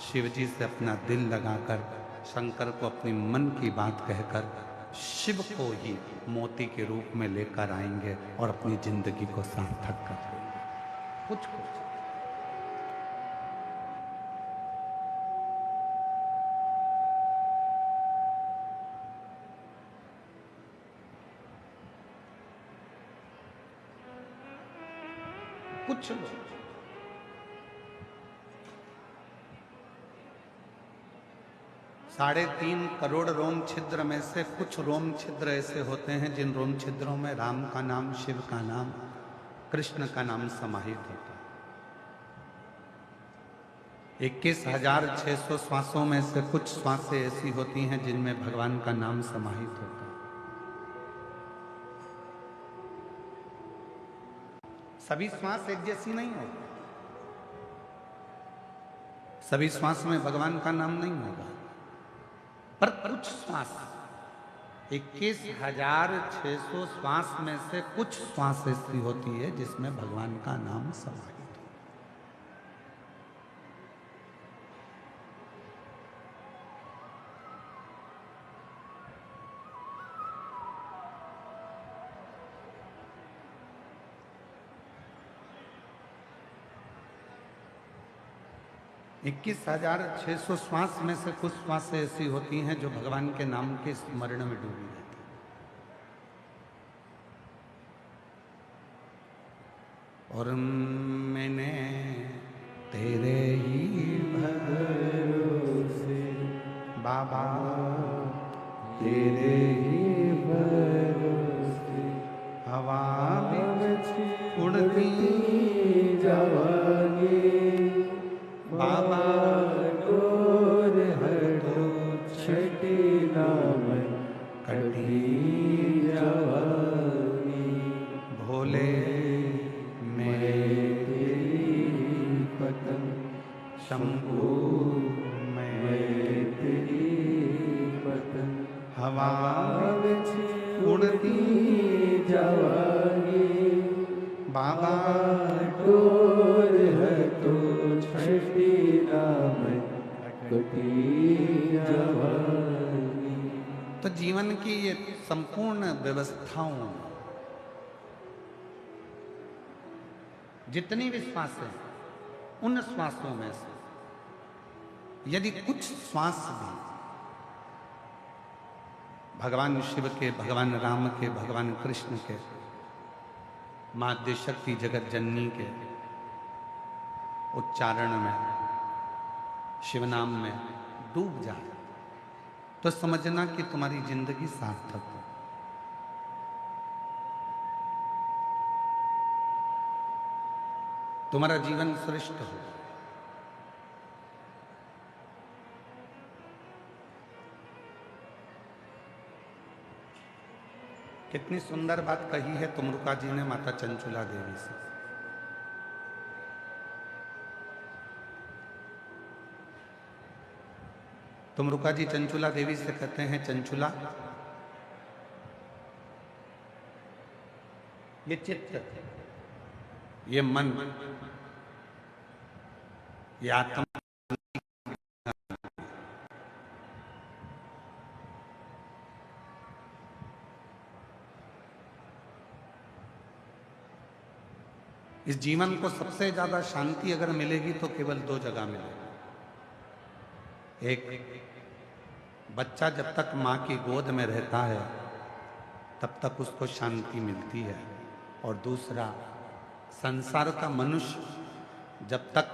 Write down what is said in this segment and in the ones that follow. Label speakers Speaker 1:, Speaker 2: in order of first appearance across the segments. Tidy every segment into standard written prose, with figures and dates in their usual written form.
Speaker 1: शिव जी से अपना दिल लगाकर, शंकर को अपनी मन की बात कहकर शिव को ही मोती के रूप में लेकर आएंगे और अपनी जिंदगी को सार्थक कर देंगे। कुछ कुछ लोग 3.5 करोड़ रोम छिद्र में से कुछ रोम छिद्र ऐसे होते हैं जिन रोम छिद्रों में राम का नाम, शिव का नाम, कृष्ण का नाम समाहित होता है। 21,600 श्वासों में से कुछ श्वासें ऐसी होती हैं जिनमें भगवान का नाम समाहित होता है। सभी श्वास एक जैसी नहीं होगी, सभी श्वास में भगवान का नाम नहीं होगा, पर कुछ श्वास 21,600 श्वास में से कुछ श्वास ऐसी होती है जिसमें भगवान का नाम समाहित है। इक्कीस 21,600 श्वास में से कुछ श्वास ऐसी होती हैं जो भगवान के नाम के स्मरण में डूबी रहती हैं। और मैंने तेरे ही भरोसे बाबा, तेरे ही भरोसे हवा में उड़ती जावांगी बाबा, डोर हटो छठी नाम कटी जवानी, भोले मैं तेरी पतंग, शंभू मैं तेरी पतंग, हवा में उड़ती जवानी बाबा, डोर हटो छठी नाम कटी जवानी। तो जीवन की ये संपूर्ण व्यवस्थाओं, जितनी भी श्वास है, उन श्वासों में से यदि कुछ श्वास भी भगवान शिव के, भगवान राम के, भगवान कृष्ण के, माँ शक्ति जगत जननी के उच्चारण में, शिव नाम में डूब जाए तो समझना कि तुम्हारी जिंदगी सार्थक है। तुम्हारा जीवन श्रेष्ठ हो। कितनी सुंदर बात कही है तुमरुका जी ने माता चंचुला देवी से। तुमरुका जी चंचुला देवी से कहते हैं, चंचुला ये चित्त, ये मन, ये आत्मा इस जीवन को सबसे ज्यादा शांति अगर मिलेगी तो केवल 2 जगह मिलेगी। एक, बच्चा जब तक माँ की गोद में रहता है तब तक उसको शांति मिलती है, और दूसरा, संसार का मनुष्य जब तक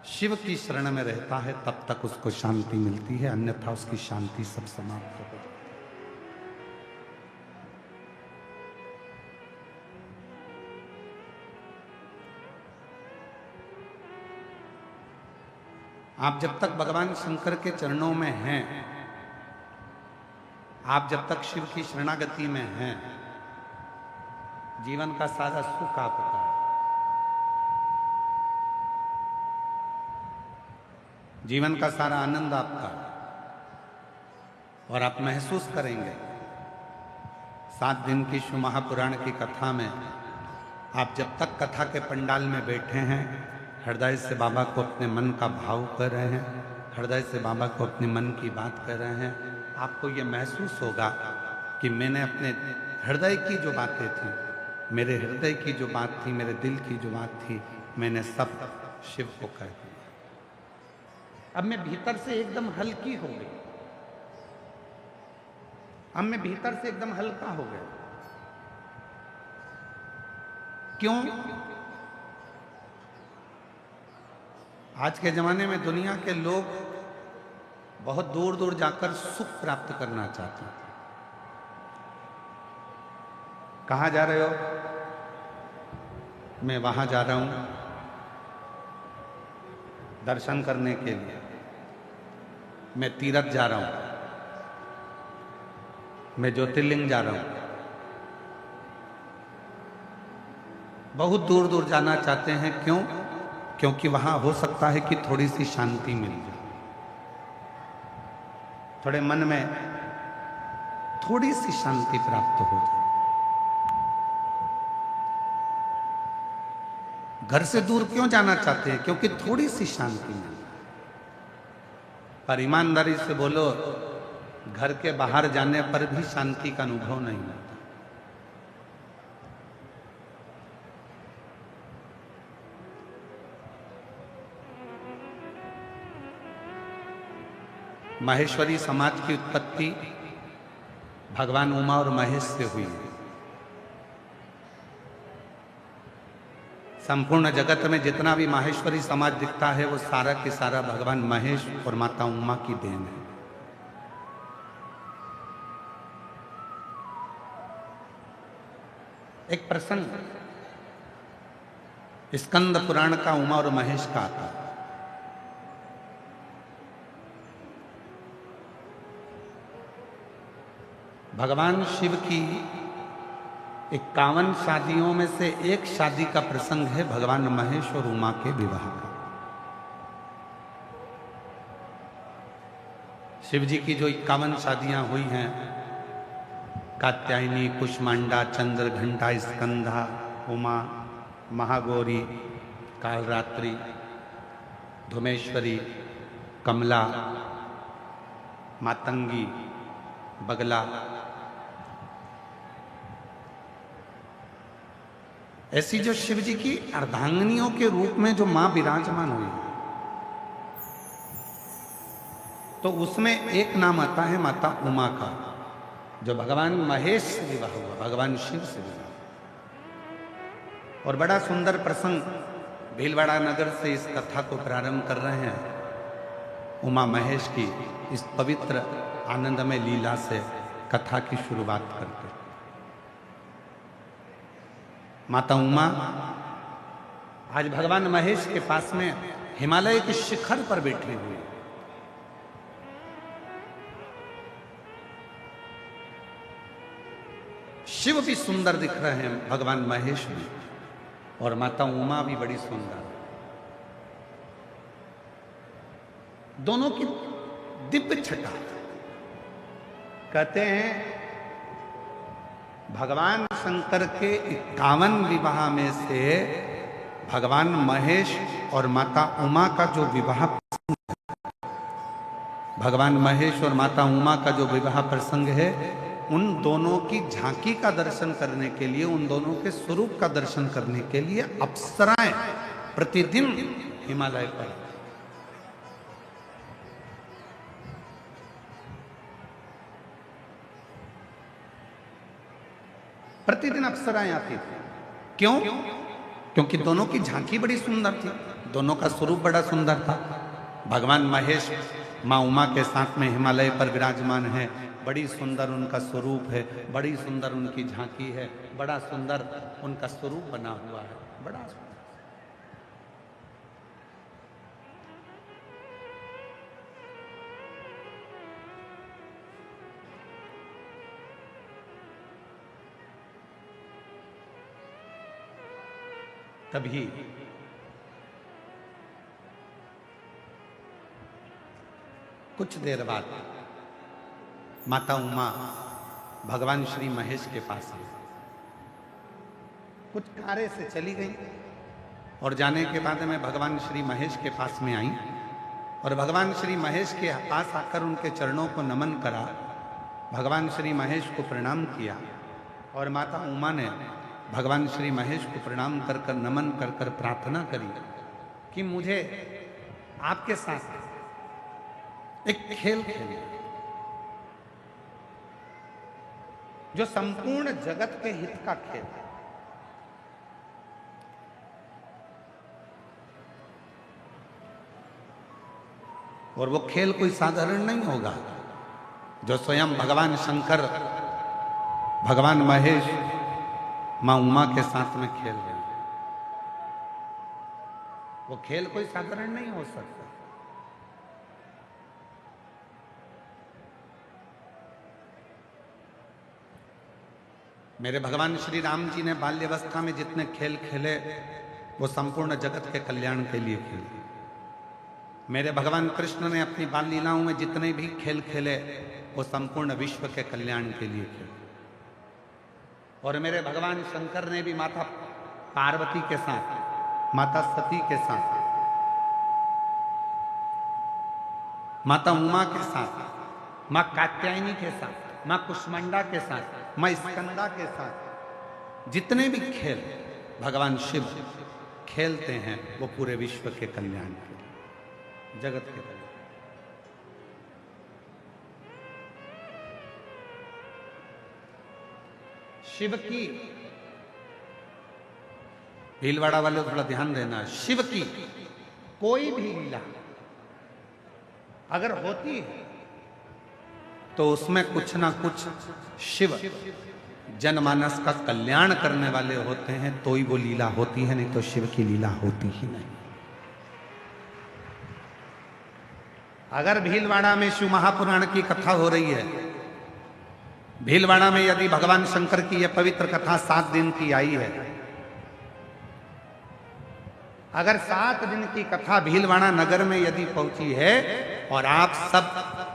Speaker 1: शिव की शरण में रहता है तब तक उसको शांति मिलती है, अन्यथा उसकी शांति सब समाप्त हो जाती है। आप जब तक भगवान शंकर के चरणों में हैं, आप जब तक शिव की शरणागति में हैं, जीवन का सारा सुख आपका है, जीवन का सारा आनंद आपका है। और आप महसूस करेंगे 7 दिन की शिव महापुराण की कथा में, आप जब तक कथा के पंडाल में बैठे हैं, हृदय से बाबा को अपने मन का भाव कर रहे हैं, हृदय से बाबा को अपने मन की बात कर रहे हैं। आपको ये महसूस होगा कि मैंने अपने हृदय की जो बातें थी, मेरे हृदय की जो बात थी, मेरे दिल की जो बात थी, मैंने सब शिव को कह दिया। अब मैं भीतर से एकदम हल्की हो गई, अब मैं भीतर से एकदम हल्का हो गया। क्यों? आज के जमाने में दुनिया के लोग बहुत दूर दूर जाकर सुख प्राप्त करना चाहते हैं। कहाँ जा रहे हो? मैं वहां जा रहा हूं दर्शन करने के लिए, मैं तीर्थ जा रहा हूं, मैं ज्योतिर्लिंग जा रहा हूं। बहुत दूर दूर जाना चाहते हैं। क्यों? क्योंकि वहां हो सकता है कि थोड़ी सी शांति मिल जाए, थोड़े मन में थोड़ी सी शांति प्राप्त हो जाए। घर से दूर क्यों जाना चाहते हैं? क्योंकि थोड़ी सी शांति मिल जाए। पर ईमानदारी से बोलो, घर के बाहर जाने पर भी शांति का अनुभव नहीं होता। माहेश्वरी समाज की उत्पत्ति भगवान उमा और महेश से हुई है। संपूर्ण जगत में जितना भी माहेश्वरी समाज दिखता है वो सारा के सारा भगवान महेश और माता उमा की देन है। एक प्रसंग स्कंद पुराण का उमा और महेश का आता है। भगवान शिव की 51 शादियों में से एक शादी का प्रसंग है भगवान महेश और उमा के विवाह का। शिव जी की जो 51 शादियां हुई हैं, कात्यायनी, कुष्मांडा, चंद्रघंटा, स्कंधा, उमा, महागौरी, कालरात्रि, धुमेश्वरी, कमला, मातंगी, बगला, ऐसी जो शिव जी की अर्धांगिनियों के रूप में जो मां विराजमान हुई, तो उसमें एक नाम आता है माता उमा का, जो भगवान महेश से विवाह हुआ, भगवान शिव से विवाह। और बड़ा सुंदर प्रसंग, भीलवाड़ा नगर से इस कथा को प्रारंभ कर रहे हैं। उमा महेश की इस पवित्र आनंदमय लीला से कथा की शुरुआत करते। माता उमा आज भगवान महेश के पास में हिमालय के शिखर पर बैठी हुई। शिव भी सुंदर दिख रहे हैं, भगवान महेश भी, और माता उमा भी बड़ी सुंदर। दोनों की दिव्य छटा। कहते हैं भगवान शंकर के 51 विवाह में से भगवान महेश और माता उमा का जो विवाह प्रसंग है, भगवान महेश और माता उमा का जो विवाह प्रसंग है, उन दोनों की झांकी का दर्शन करने के लिए, उन दोनों के स्वरूप का दर्शन करने के लिए अप्सराएं प्रतिदिन हिमालय पर, प्रतिदिन अप्सराएं आती थी। क्यों? क्योंकि दोनों की झांकी बड़ी सुंदर थी, दोनों का स्वरूप बड़ा सुंदर था। भगवान महेश माँ उमा के साथ में हिमालय पर विराजमान है, बड़ी सुंदर उनका स्वरूप है, बड़ी सुंदर उनकी झांकी है, बड़ा सुंदर उनका स्वरूप बना हुआ है, बड़ा सुंदर। तभी कुछ देर बाद माता उमा भगवान श्री महेश के पास आई, कुछ कार्य से चली गई और जाने के बाद मैं भगवान श्री महेश के पास में आई और भगवान श्री महेश के पास आकर उनके चरणों को नमन करा, भगवान श्री महेश को प्रणाम किया और माता उमा ने भगवान श्री महेश को प्रणाम कर कर नमन कर कर प्रार्थना करी कि मुझे आपके साथ एक खेल खेलिए जो संपूर्ण जगत के हित का खेल है। और वो खेल कोई साधारण नहीं होगा जो स्वयं भगवान शंकर, भगवान महेश, मां उमा के साथ में खेल रहे हैं। वो खेल कोई साधारण नहीं हो सकता। मेरे भगवान श्री राम जी ने बाल्यावस्था में जितने खेल खेले वो संपूर्ण जगत के कल्याण के लिए खेले। मेरे भगवान कृष्ण ने अपनी बाल लीलाओं में जितने भी खेल खेले वो संपूर्ण विश्व के कल्याण के लिए खेले। और मेरे भगवान शंकर ने भी माता पार्वती के साथ, माता सती के साथ, माता उमा के साथ, मां कात्यायनी के साथ, मां कुष्मांडा के साथ, मां स्कंदा के साथ जितने भी खेल भगवान शिव खेलते हैं वो पूरे विश्व के कल्याण के लिए, जगत के कल्याण। शिव की, भीलवाड़ा वाले थोड़ा ध्यान देना, शिव की कोई भी लीला अगर होती है तो उसमें कुछ ना कुछ शिव जनमानस का कल्याण करने वाले होते हैं, तो ही वो लीला होती है, नहीं तो शिव की लीला होती ही नहीं। अगर भीलवाड़ा में शिव महापुराण की कथा हो रही है, भीलवाड़ा में यदि भगवान शंकर की यह पवित्र कथा 7 दिन की आई है, अगर 7 दिन की कथा भीलवाड़ा नगर में यदि पहुंची है और आप सब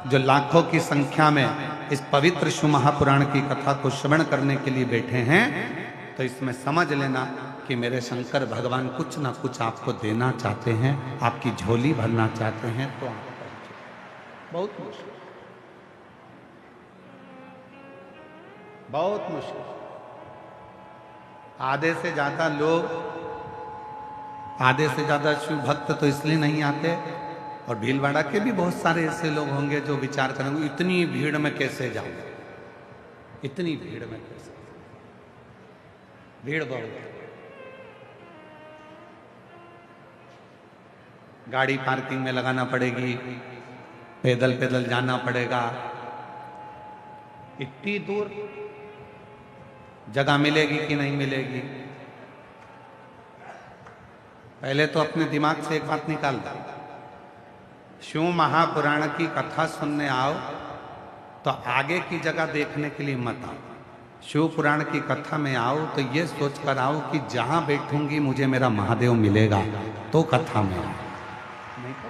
Speaker 1: जो लाखों की संख्या में इस पवित्र शिव महापुराण की कथा को श्रवण करने के लिए बैठे हैं, तो इसमें समझ लेना कि मेरे शंकर भगवान कुछ ना कुछ आपको देना चाहते हैं, आपकी झोली भरना चाहते हैं। तो आप बहुत मुश्किल, बहुत मुश्किल। आधे से ज्यादा लोग, आधे से ज्यादा शिव भक्त तो इसलिए नहीं आते, और भीलवाड़ा के भी बहुत सारे ऐसे लोग होंगे जो विचार करेंगे इतनी भीड़ में कैसे जाऊं, इतनी भीड़ में कैसे, भीड़ बहुत, गाड़ी पार्किंग में लगाना पड़ेगी, पैदल पैदल जाना पड़ेगा, इतनी दूर जगह मिलेगी कि नहीं मिलेगी। पहले तो अपने दिमाग से एक बात निकाल दो, शिव महापुराण की कथा सुनने आओ तो आगे की जगह देखने के लिए मत आओ। शिव पुराण की कथा में आओ तो ये सोच कर आओ कि जहां बैठूंगी मुझे मेरा महादेव मिलेगा, तो कथा में आओ, नहीं तो।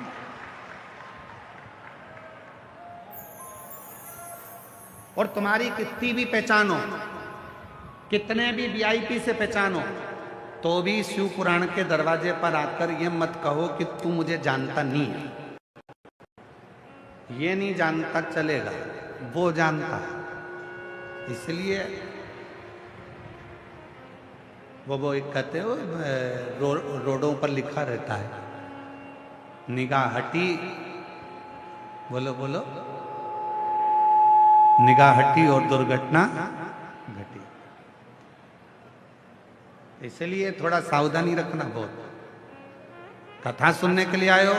Speaker 1: और तुम्हारी कितनी भी पहचानो, कितने भी वीआईपी से पहचानो, तो भी शिव पुराण के दरवाजे पर आकर ये मत कहो कि तू मुझे जानता नहीं है। ये नहीं जानता चलेगा, वो जानता। इसलिए वो एक कहते हो रोडों पर लिखा रहता है, निगाह हटी, बोलो बोलो, निगाह हटी और दुर्घटना घटी। इसलिए थोड़ा सावधानी रखना बहुत। कथा सुनने के लिए आए हो,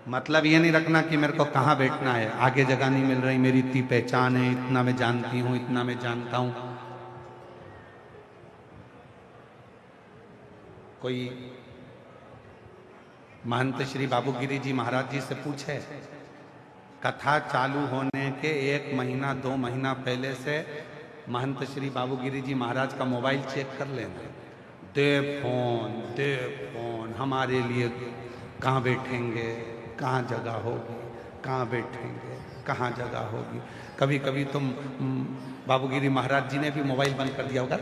Speaker 1: मतलब ये नहीं रखना कि मेरे को कहाँ बैठना है, आगे जगह नहीं मिल रही, मेरी इतनी पहचान है, इतना मैं जानती हूँ, इतना मैं जानता हूँ। कोई महंत श्री बाबूगिरी जी महाराज जी से पूछे, कथा चालू होने के 1 महीना 2 महीना पहले से महंत श्री बाबूगिरी जी महाराज का मोबाइल चेक कर लेना, दे फोन, हमारे लिए कहाँ बैठेंगे, कहाँ जगह होगी, कहाँ बैठेंगे, कहाँ जगह होगी। कभी कभी तुम बाबूगिरी महाराज जी ने भी मोबाइल बंद कर दिया होगा,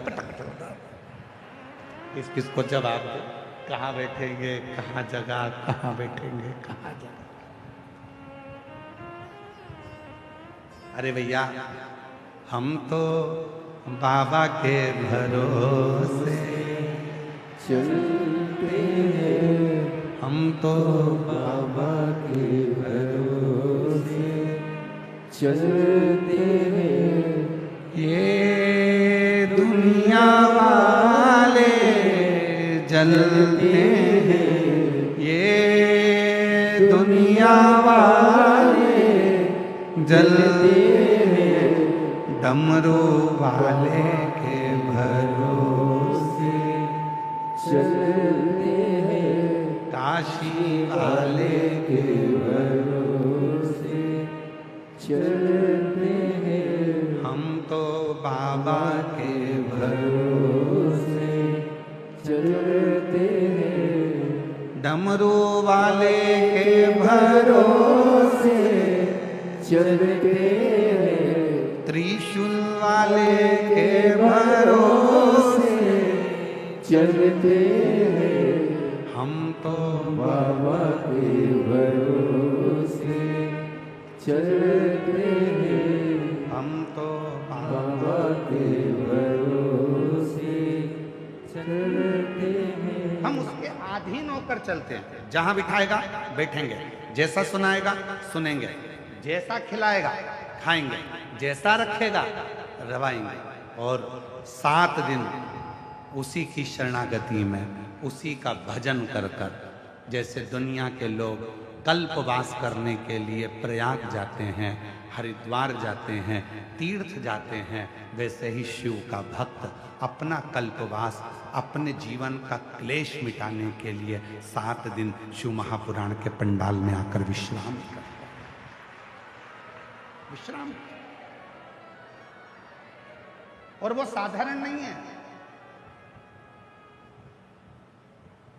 Speaker 1: किस किस को जवाब दे, कहाँ बैठेंगे, कहाँ जगह, कहाँ बैठेंगे, कहाँ जगह। अरे भैया, हम तो बाबा के भरोसे
Speaker 2: चलते हैं,
Speaker 1: हम तो
Speaker 2: बाबा के भरोसे चलते हैं।
Speaker 1: ये दुनिया वाले जलते हैं, ये दुनिया वाले जलते हैं, डमरू वाले के भरोसे
Speaker 2: चलते हैं,
Speaker 1: काशी वाले के
Speaker 2: भरोसे चलते हैं।
Speaker 1: हम तो बाबा के
Speaker 2: भरोसे चलते हैं,
Speaker 1: डमरू वाले के भरोसे
Speaker 2: चलते हैं,
Speaker 1: त्रिशूल वाले के भरोसे
Speaker 2: चलते हैं।
Speaker 1: हम तो
Speaker 2: बाबा के भरोसे चलते हैं,
Speaker 1: हम तो
Speaker 2: बाबा के भरोसे चलते हैं।
Speaker 1: हम उसके अधीन होकर चलते हैं। जहां बिठाएगा बैठेंगे, जैसा सुनाएगा सुनेंगे, जैसा खिलाएगा खाएंगे, जैसा रखेगा रवाएंगे। और 7 दिन उसी की शरणागति में, उसी का भजन कर कर, जैसे दुनिया के लोग कल्पवास करने के लिए प्रयाग जाते हैं, हरिद्वार जाते हैं, तीर्थ जाते हैं, वैसे ही शिव का भक्त अपना कल्पवास, अपने जीवन का क्लेश मिटाने के लिए 7 दिन शिव महापुराण के पंडाल में आकर विश्राम करता है। विश्राम, और वो साधारण नहीं है,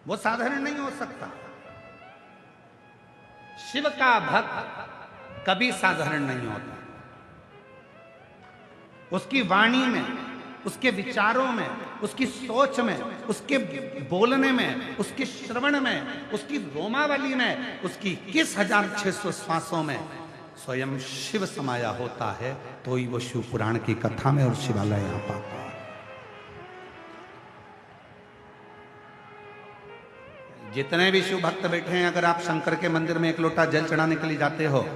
Speaker 1: वो साधारण नहीं हो सकता। शिव का भक्त कभी साधारण नहीं होता। उसकी वाणी में, उसके विचारों में, उसकी सोच में, उसके बोलने में, उसके श्रवण में, उसकी रोमावली में, उसकी 21,600 श्वासों में स्वयं शिव समाया होता है, तो ही वो शिव पुराण की कथा में और शिवालय आ पाता है। जितने भी शिव भक्त बैठे हैं, अगर आप शंकर के मंदिर में 1 लोटा जल चढ़ाने के लिए जाते हो,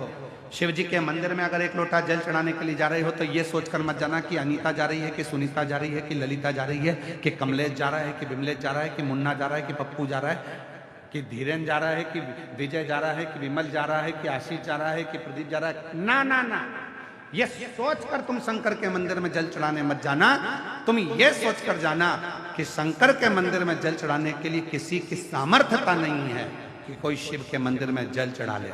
Speaker 1: शिव जी के मंदिर में अगर 1 लोटा जल चढ़ाने के लिए जा रहे हो, तो ये सोचकर मत जाना कि अनीता जा रही है, कि सुनीता जा रही है, कि ललिता जा रही है, कि कमलेश जा रहा है, कि विमलेश जा रहा है, कि मुन्ना जा रहा है, कि पप्पू जा रहा है, कि धीरेन जा रहा है, कि विजय जा रहा है, कि विमल जा रहा है, कि आशीष जा रहा है, कि प्रदीप जा रहा है। ना ना ना, ये सोचकर तुम शंकर के मंदिर में जल चढ़ाने मत जाना। तुम ये सोचकर जाना कि शंकर के मंदिर में जल चढ़ाने के लिए किसी की सामर्थ्यता नहीं है कि कोई शिव के मंदिर में जल चढ़ा ले।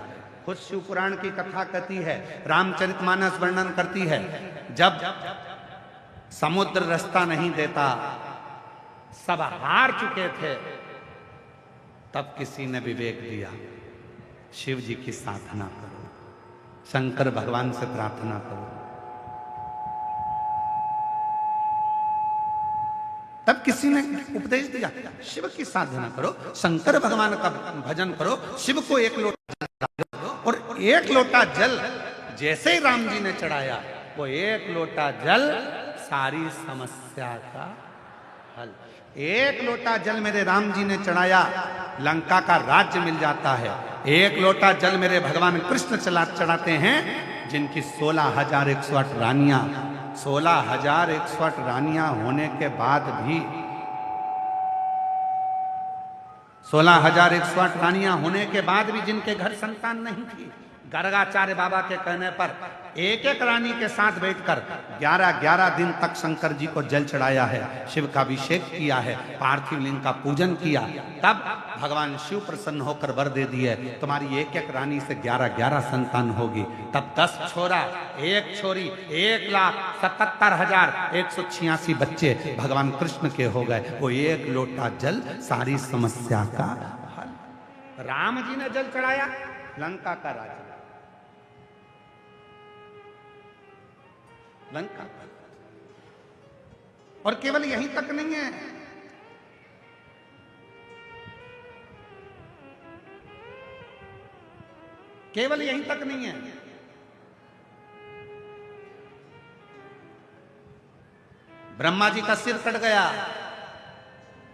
Speaker 1: खुद शिव पुराण की कथा कहती है, रामचरितमानस वर्णन करती है, जब समुद्र रास्ता नहीं देता, सब हार चुके थे, तब किसी ने विवेक दिया, शिव जी की साधना करो, शंकर भगवान से प्रार्थना करो। तब किसी ने उपदेश दिया, शिव की साधना करो, शंकर भगवान का भजन करो, शिव को 1 लोटा जल दो। और 1 लोटा जल जैसे ही राम जी ने चढ़ाया, वो 1 लोटा जल सारी समस्या का हल। 1 लोटा जल मेरे राम जी ने चढ़ाया, लंका का राज्य मिल जाता है। 1 लोटा जल मेरे भगवान कृष्ण चढ़ाते हैं, जिनकी 16,108 रानियां, 16,108 रानियां होने के बाद भी, 16,108 रानियां होने के बाद भी जिनके घर संतान नहीं थी, गर्गाचार्य बाबा के कहने पर 1-1 रानी के साथ बैठकर 11-11 दिन तक शंकर जी को जल चढ़ाया है, शिव का अभिषेक किया है, पार्थिव लिंग का पूजन किया। तब भगवान शिव प्रसन्न होकर वर दे दिए, तुम्हारी 1-1 रानी से 11-11 संतान होगी। तब 10 छोरा 1 छोरी 1,77,186 बच्चे भगवान कृष्ण के हो गए। वो 1 लोटा जल सारी समस्या का हल। राम जी ने जल चढ़ाया, लंका का राज्य, लंका। और केवल यहीं तक नहीं है, केवल यहीं तक नहीं है, ब्रह्मा जी का सिर कट गया,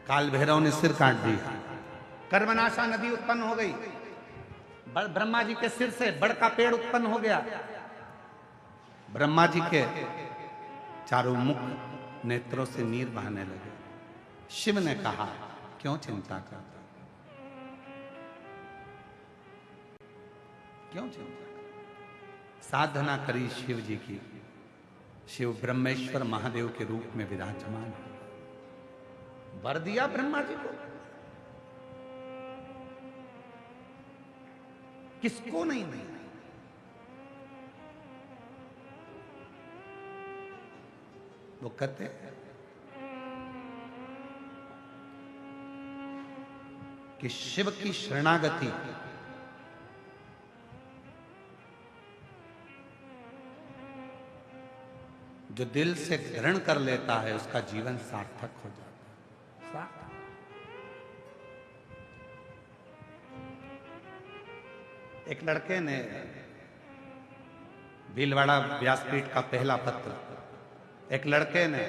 Speaker 1: काल भैरव ने सिर काट दिया, कर्मनाशा नदी उत्पन्न हो गई, ब्रह्मा जी के सिर से बड़ का पेड़ उत्पन्न हो गया, ब्रह्मा जी के चारों मुख नेत्रों से नीर बहने लगे। शिव ने कहा, क्यों चिंता करता, क्यों चिंता करता? साधना करी शिव जी की, शिव ब्रह्मेश्वर महादेव के रूप में विराजमान है। वर दिया ब्रह्मा जी को, किसको नहीं दिया? वो कहते कि शिव की शरणागति जो दिल से ग्रहण कर लेता है उसका जीवन सार्थक हो जाता है। एक लड़के ने भीलवाड़ा व्यासपीठ का पहला पत्र, एक लड़के ने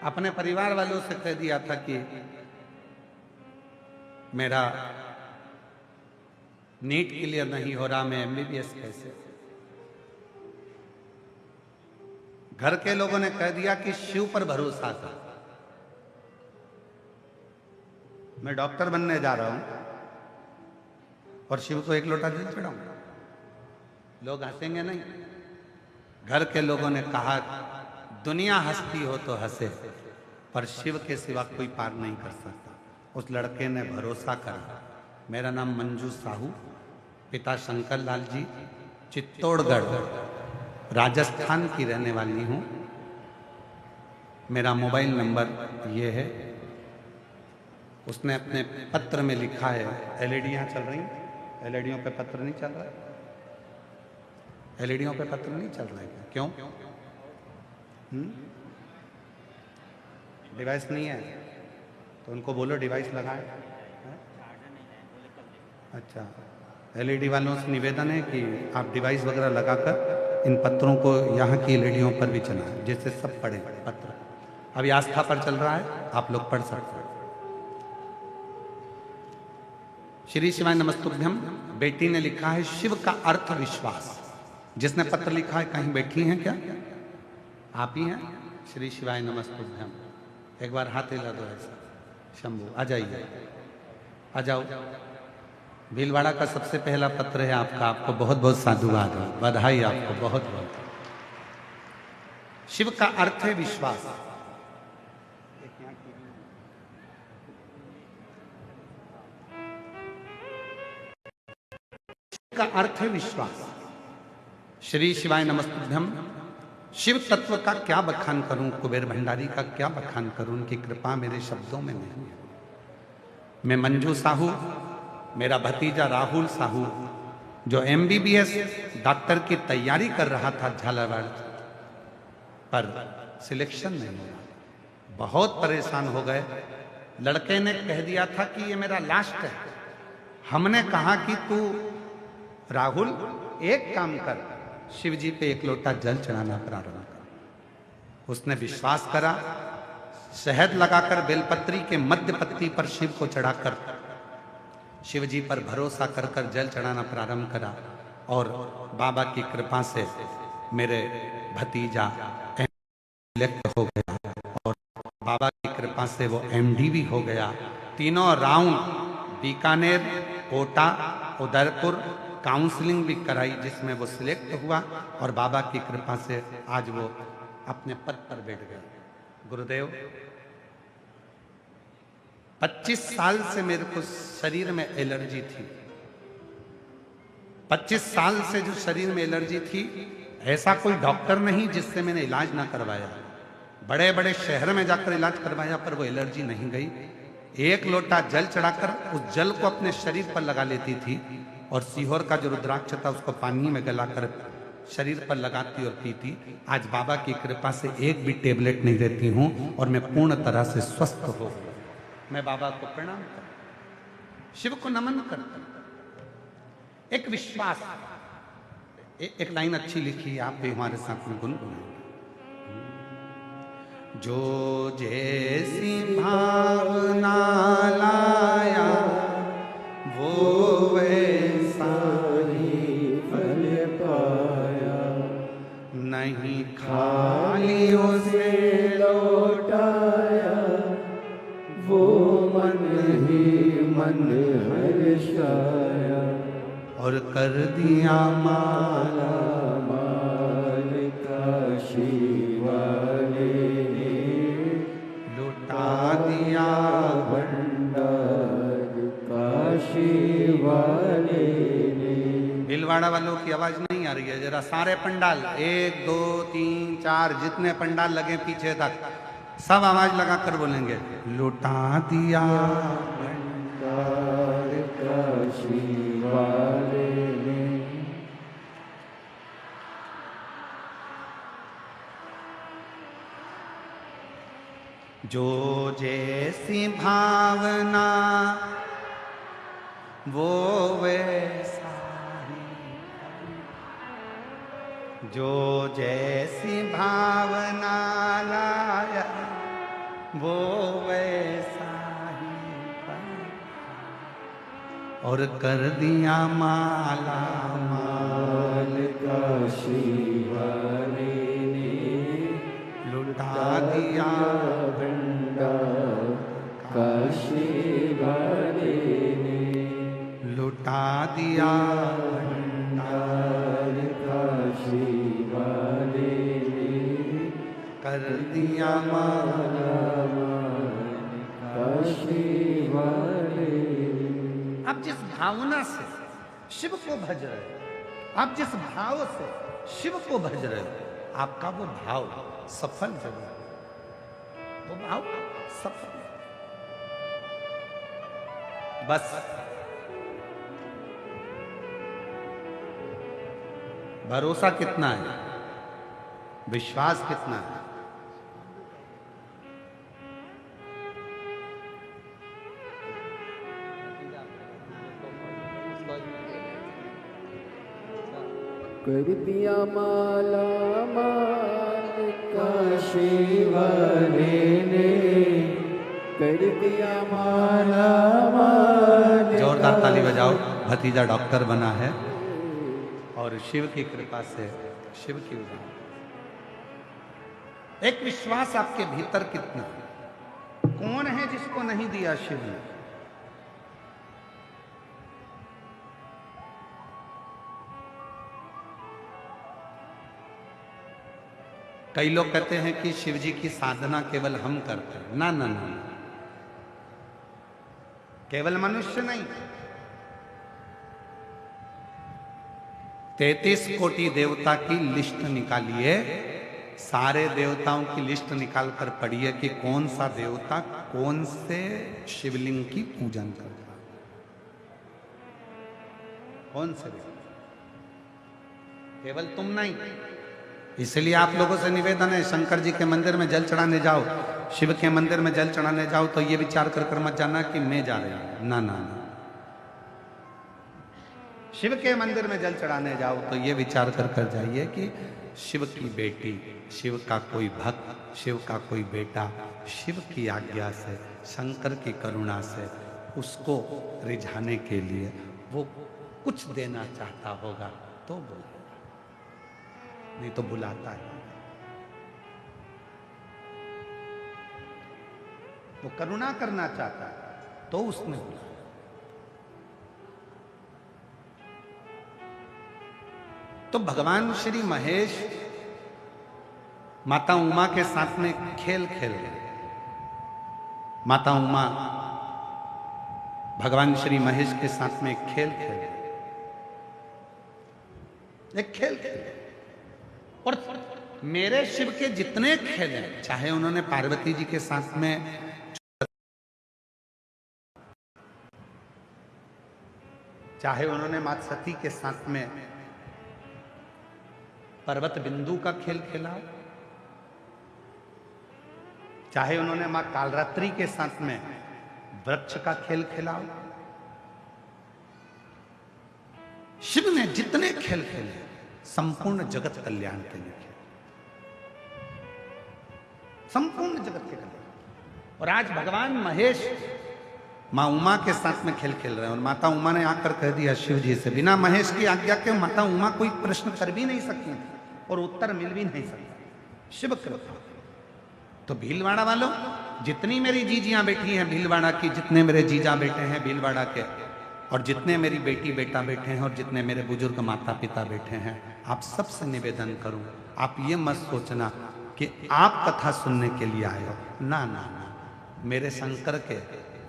Speaker 1: अपने परिवार वालों से कह दिया था कि मेरा नीट क्लियर नहीं हो रहा, मैं एमबीबीएस कैसे? घर के लोगों ने कह दिया कि शिव पर भरोसा कर, मैं डॉक्टर बनने जा रहा हूं और शिव को एक लोटा जल चढ़ाऊंगा। लोग हंसेंगे नहीं? घर के लोगों ने कहा, दुनिया हंसती हो तो हंसे, पर शिव के सिवा कोई पार नहीं कर सकता। उस लड़के ने भरोसा करा। मेरा नाम मंजू साहू, पिता शंकर लाल जी, चित्तौड़गढ़ राजस्थान की रहने वाली हूँ। मेरा मोबाइल नंबर ये है। उसने अपने पत्र में लिखा है, एलईडियाँ चल रही, एलईडियों पे पत्र नहीं चल रहा, एलईडियों पे पत्र नहीं चल रहा है, क्यों? डिवाइस नहीं है तो उनको बोलो डिवाइस लगाए। अच्छा, एलईडी वालों से निवेदन है कि आप डिवाइस वगैरह लगाकर इन पत्रों को यहाँ की एलईडियों पर भी चलाएं, जिससे सब पढ़े पत्र। अभी आस्था पर चल रहा है, आप लोग पढ़ सकते हैं। श्री शिवाय नमस्तुभ्यम। बेटी ने लिखा है, शिव का अर्थ विश्वास। जिसने पत्र लिखा है कहीं बैठी हैं क्या? आप ही हैं? श्री शिवाय नमस्तुभ्यम। एक बार हाथ हिला दो ऐसा। शंभू आ जाइए, आ जाओ। भीलवाड़ा का सबसे पहला पत्र है आपका, आपको बहुत बहुत साधुवाद, बधाई आपको बहुत बहुत। शिव का अर्थ है विश्वास। शिव का अर्थ है विश्वास। श्री शिवाय नमस्तुभ्यम। शिव तत्व का क्या बखान करूं, कुबेर भंडारी का क्या बखान करूं, उनकी कृपा मेरे शब्दों में नहीं है। मैं मंजू साहू, मेरा भतीजा राहुल साहू जो एमबीबीएस डॉक्टर की तैयारी कर रहा था झालावाड़, पर सिलेक्शन नहीं हुआ, बहुत परेशान हो गए। लड़के ने कह दिया था कि ये मेरा लास्ट है। हमने कहा कि तू राहुल एक काम कर, शिव जी पे एक लोटा जल चढ़ाना प्रारंभ कर। उसने विश्वास करा, शहद लगाकर बेलपत्री के मध्य पत्ती पर शिव को चढ़ाकर शिव जी पर भरोसा कर कर जल चढ़ाना प्रारंभ करा। और बाबा की कृपा से मेरे भतीजा सिलेक्ट हो गया और बाबा की कृपा से वो एमडी भी हो गया। तीनों राउंड बीकानेर, कोटा, उदयपुर काउंसलिंग भी कराई, जिसमें वो सिलेक्ट हुआ और बाबा की कृपा से आज वो अपने पद पर बैठ गए। गुरुदेव, 25 साल से मेरे को शरीर में एलर्जी थी, 25 साल से जो शरीर में एलर्जी थी, ऐसा कोई डॉक्टर नहीं जिससे मैंने इलाज ना करवाया। बड़े बड़े शहर में जाकर इलाज करवाया पर वो एलर्जी नहीं गई। एक लोटा जल चढ़ाकर उस जल को अपने शरीर पर लगा लेती थी और सीहोर का जो रुद्राक्ष था उसको पानी में गलाकर शरीर पर लगाती और पीती। आज बाबा की कृपा से एक भी टेबलेट नहीं लेती हूं और मैं पूर्ण तरह से स्वस्थ हो। मैं बाबा को प्रणाम करता हूं, शिव को नमन करता हूं। एक विश्वास, एक लाइन अच्छी लिखी, आप भी हमारे साथ में गुनगुनाएं। जो जैसी भावना लाया वो वैसा
Speaker 2: ही फल पाया,
Speaker 1: नहीं खाली उसे
Speaker 2: लौटाया, वो मन ही मन हर्षाया,
Speaker 1: और कर दिया माला
Speaker 2: माल काशी वाले ने,
Speaker 1: लुटा दिया
Speaker 2: भंडार काशी वाले ने।
Speaker 1: भीलवाड़ा वालों की आवाज नहीं आ रही है, जरा सारे पंडाल 1 2 3 4 जितने पंडाल लगे पीछे तक सब आवाज लगाकर बोलेंगे, लुटा दिया
Speaker 2: भंडार काशी वाले ने।
Speaker 1: जो जैसी भावना वो वैसा ही, जो जैसी भावना लाया वो वैसा ही पाया, और कर दिया माला
Speaker 2: माल काशी वाले ने,
Speaker 1: लुटा दिया
Speaker 2: भंडार काशी वाले ने,
Speaker 1: लुटा दिया
Speaker 2: भंडार काशी वाले ने,
Speaker 1: कर दिया माला।
Speaker 2: काशी वाले।
Speaker 1: आप जिस भावना से शिव को भज रहे हो, आप जिस भाव से शिव को भज रहे हो, आपका वो भाव सफल जरूर है, वो भाव सफल। बस भरोसा कितना है, विश्वास कितना है।
Speaker 2: कर दिया माला माल काशी वाले ने, कर दिया माला माल।
Speaker 1: जोरदार ताली बजाओ, भतीजा डॉक्टर बना है और शिव की कृपा से शिव की उदाहरण। एक विश्वास आपके भीतर कितना है, कौन है जिसको नहीं दिया शिव ने। कई लोग कहते हैं कि शिव जी की साधना केवल हम करते हैं। ना ना ना, केवल मनुष्य नहीं, 33 कोटि देवता की लिस्ट निकालिए, सारे देवताओं की लिस्ट निकालकर पढ़िए कि कौन सा देवता कौन से शिवलिंग की पूजन करता है, कौन से देवता। केवल तुम नहीं। इसलिए आप लोगों से निवेदन है, शंकर जी के मंदिर में जल चढ़ाने जाओ, शिव के मंदिर में जल चढ़ाने जाओ तो ये विचार कर मत जाना कि मैं जा रहा हूं। ना ना ना, शिव के मंदिर में जल चढ़ाने जाओ तो ये विचार कर जाइए कि शिव की बेटी, शिव का कोई भक्त, शिव का कोई बेटा शिव की आज्ञा से, शंकर की करुणा से उसको रिझाने के लिए वो कुछ देना चाहता होगा तो बोले, नहीं तो बुलाता है। वो करुणा करना चाहता है तो उसने बुलाया। तो भगवान श्री महेश माता उमा के साथ में खेल खेल रहे। माता उमा भगवान श्री महेश के साथ में खेल खेल रहे। एक खेल खेले। और मेरे शिव के जितने खेल हैं, चाहे उन्होंने पार्वती जी के साथ में, चाहे उन्होंने मां सती के साथ में पर्वत बिंदु का खेल खेला, चाहे उन्होंने मां कालरात्रि के साथ में वृक्ष का खेल खेला, शिव ने जितने खेल खेले संपूर्ण जगत कल्याण के लिए खेले, संपूर्ण जगत के कल्याण। और आज भगवान महेश मां उमा के साथ में खेल खेल रहे हैं, और माता उमा ने आकर कह दिया शिव जी से, बिना महेश की आज्ञा के माता उमा कोई प्रश्न कर भी नहीं सकती थी और उत्तर मिल भी नहीं सकता। शिव कृपा। तो भीलवाड़ा वालों, जितनी मेरी जीजियां बैठी हैं भीलवाड़ा की, जितने मेरे जीजा बेटे हैं भीलवाड़ा के, और जितने मेरी बेटी बेटा बैठे हैं, और जितने मेरे बुजुर्ग माता पिता बैठे हैं, आप सबसे निवेदन करूं, आप ये मत सोचना कि आप कथा सुनने के लिए आए हो। ना ना ना, मेरे शंकर के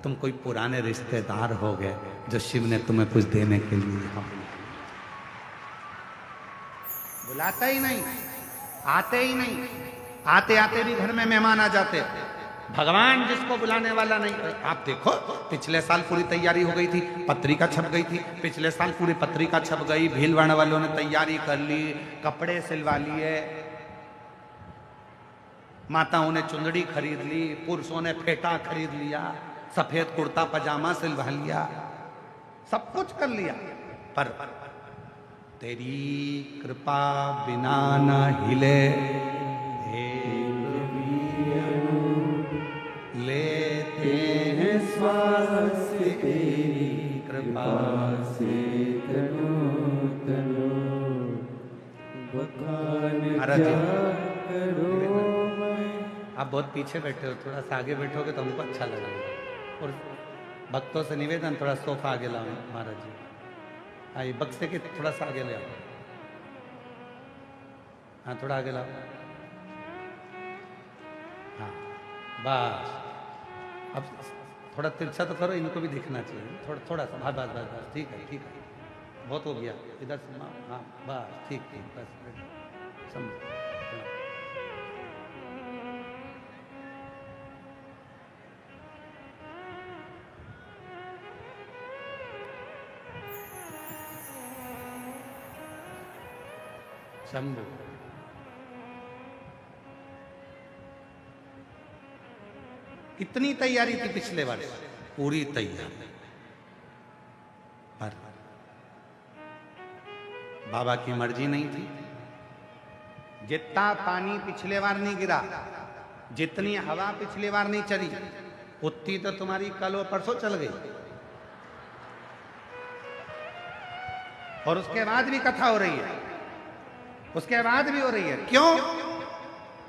Speaker 1: तुम कोई पुराने रिश्तेदार हो गए जो शिव ने तुम्हें कुछ देने के लिए हम बुलाता ही नहीं, आते ही नहीं, आते आते भी घर में मेहमान आ जाते। भगवान जिसको बुलाने वाला नहीं। आप देखो, पिछले साल पूरी तैयारी हो गई थी, पत्रिका छप गई थी, पिछले साल पूरी पत्रिका छप गई, भीलवाड़ा वालों ने तैयारी कर ली, कपड़े सिलवा लिए, माताओं ने चुंदड़ी खरीद ली, पुरुषों ने फेटा खरीद लिया, सफेद कुर्ता पजामा सिलवा लिया, सब कुछ कर लिया, पर तेरी कृपा बिना न हिले, लेते हैं श्वास तेरी कृपा से,
Speaker 2: तनो तनो बखान
Speaker 1: महाराज जी,
Speaker 2: करो।
Speaker 1: आप बहुत पीछे बैठे हो, थोड़ा सा आगे बैठोगे तो हमको अच्छा लगेगा। और भक्तों से निवेदन, थोड़ा सोफा आगे लाओ महाराज जी, आइए बक्से के थोड़ा सा आगे ले आओ, हाँ थोड़ा आगे लाओ, हाँ बस। अब थोड़ा तिरछा तो करो, इनको भी दिखना चाहिए, थोड़ा थोड़ा सा, बस बस बस, ठीक है ठीक है, बहुत हो गया, इधर से हाँ बस ठीक ठीक, बस समझ। शंभु कितनी तैयारी थी पिछले वर्ष, पूरी तैयारी, पर बाबा की मर्जी नहीं थी। जितना पानी पिछले बार नहीं गिरा, जितनी हवा पिछले बार नहीं चली, उतनी तो तुम्हारी कल और परसों चल गई, और उसके बाद भी कथा हो रही है, उसके बाद भी हो रही है। क्यों?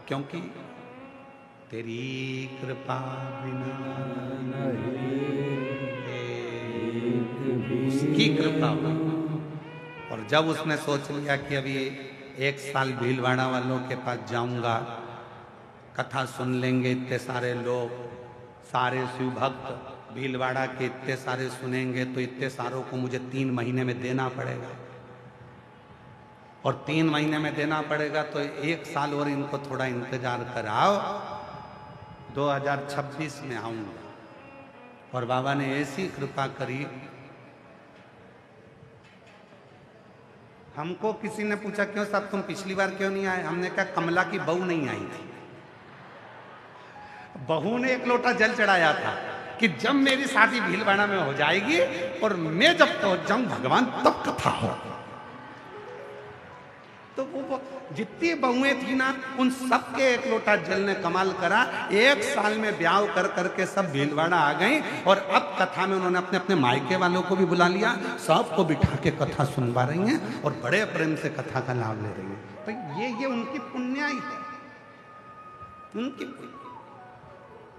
Speaker 1: क्योंकि तेरी कृपा बिना उसकी कृपा हुई। और जब उसने सोच लिया कि अभी 1 साल भीलवाड़ा वालों के पास जाऊंगा, कथा सुन लेंगे इतने सारे लोग, सारे शिव भक्त भीलवाड़ा के इतने सारे सुनेंगे, तो इतने सारों को मुझे 3 महीने में देना पड़ेगा, और 3 महीने में देना पड़ेगा, तो 1 साल और इनको थोड़ा इंतजार कराओ, 2026 में आऊंगा। और बाबा ने ऐसी कृपा करी। हमको किसी ने पूछा, क्यों साहब तुम पिछली बार क्यों नहीं आए? हमने कहा कमला की बहू नहीं आई थी, बहू ने 1 लोटा जल चढ़ाया था कि जब मेरी शादी भीलवाड़ा में हो जाएगी और मैं जब पहुंच जाऊं भगवान, तब कथा हो। तो वो जितनी बहुएं थी ना, उन सबके 1 लोटा जल ने कमाल करा। 1 साल में ब्याह कर करके सब भीलवाड़ा आ गई, और अब कथा में उन्होंने अपने अपने मायके वालों को भी बुला लिया, सबको बिठा के कथा सुनवा रही हैं, और बड़े प्रेम से कथा का लाभ ले रही हैं। तो ये उनकी पुण्याई है, उनकी।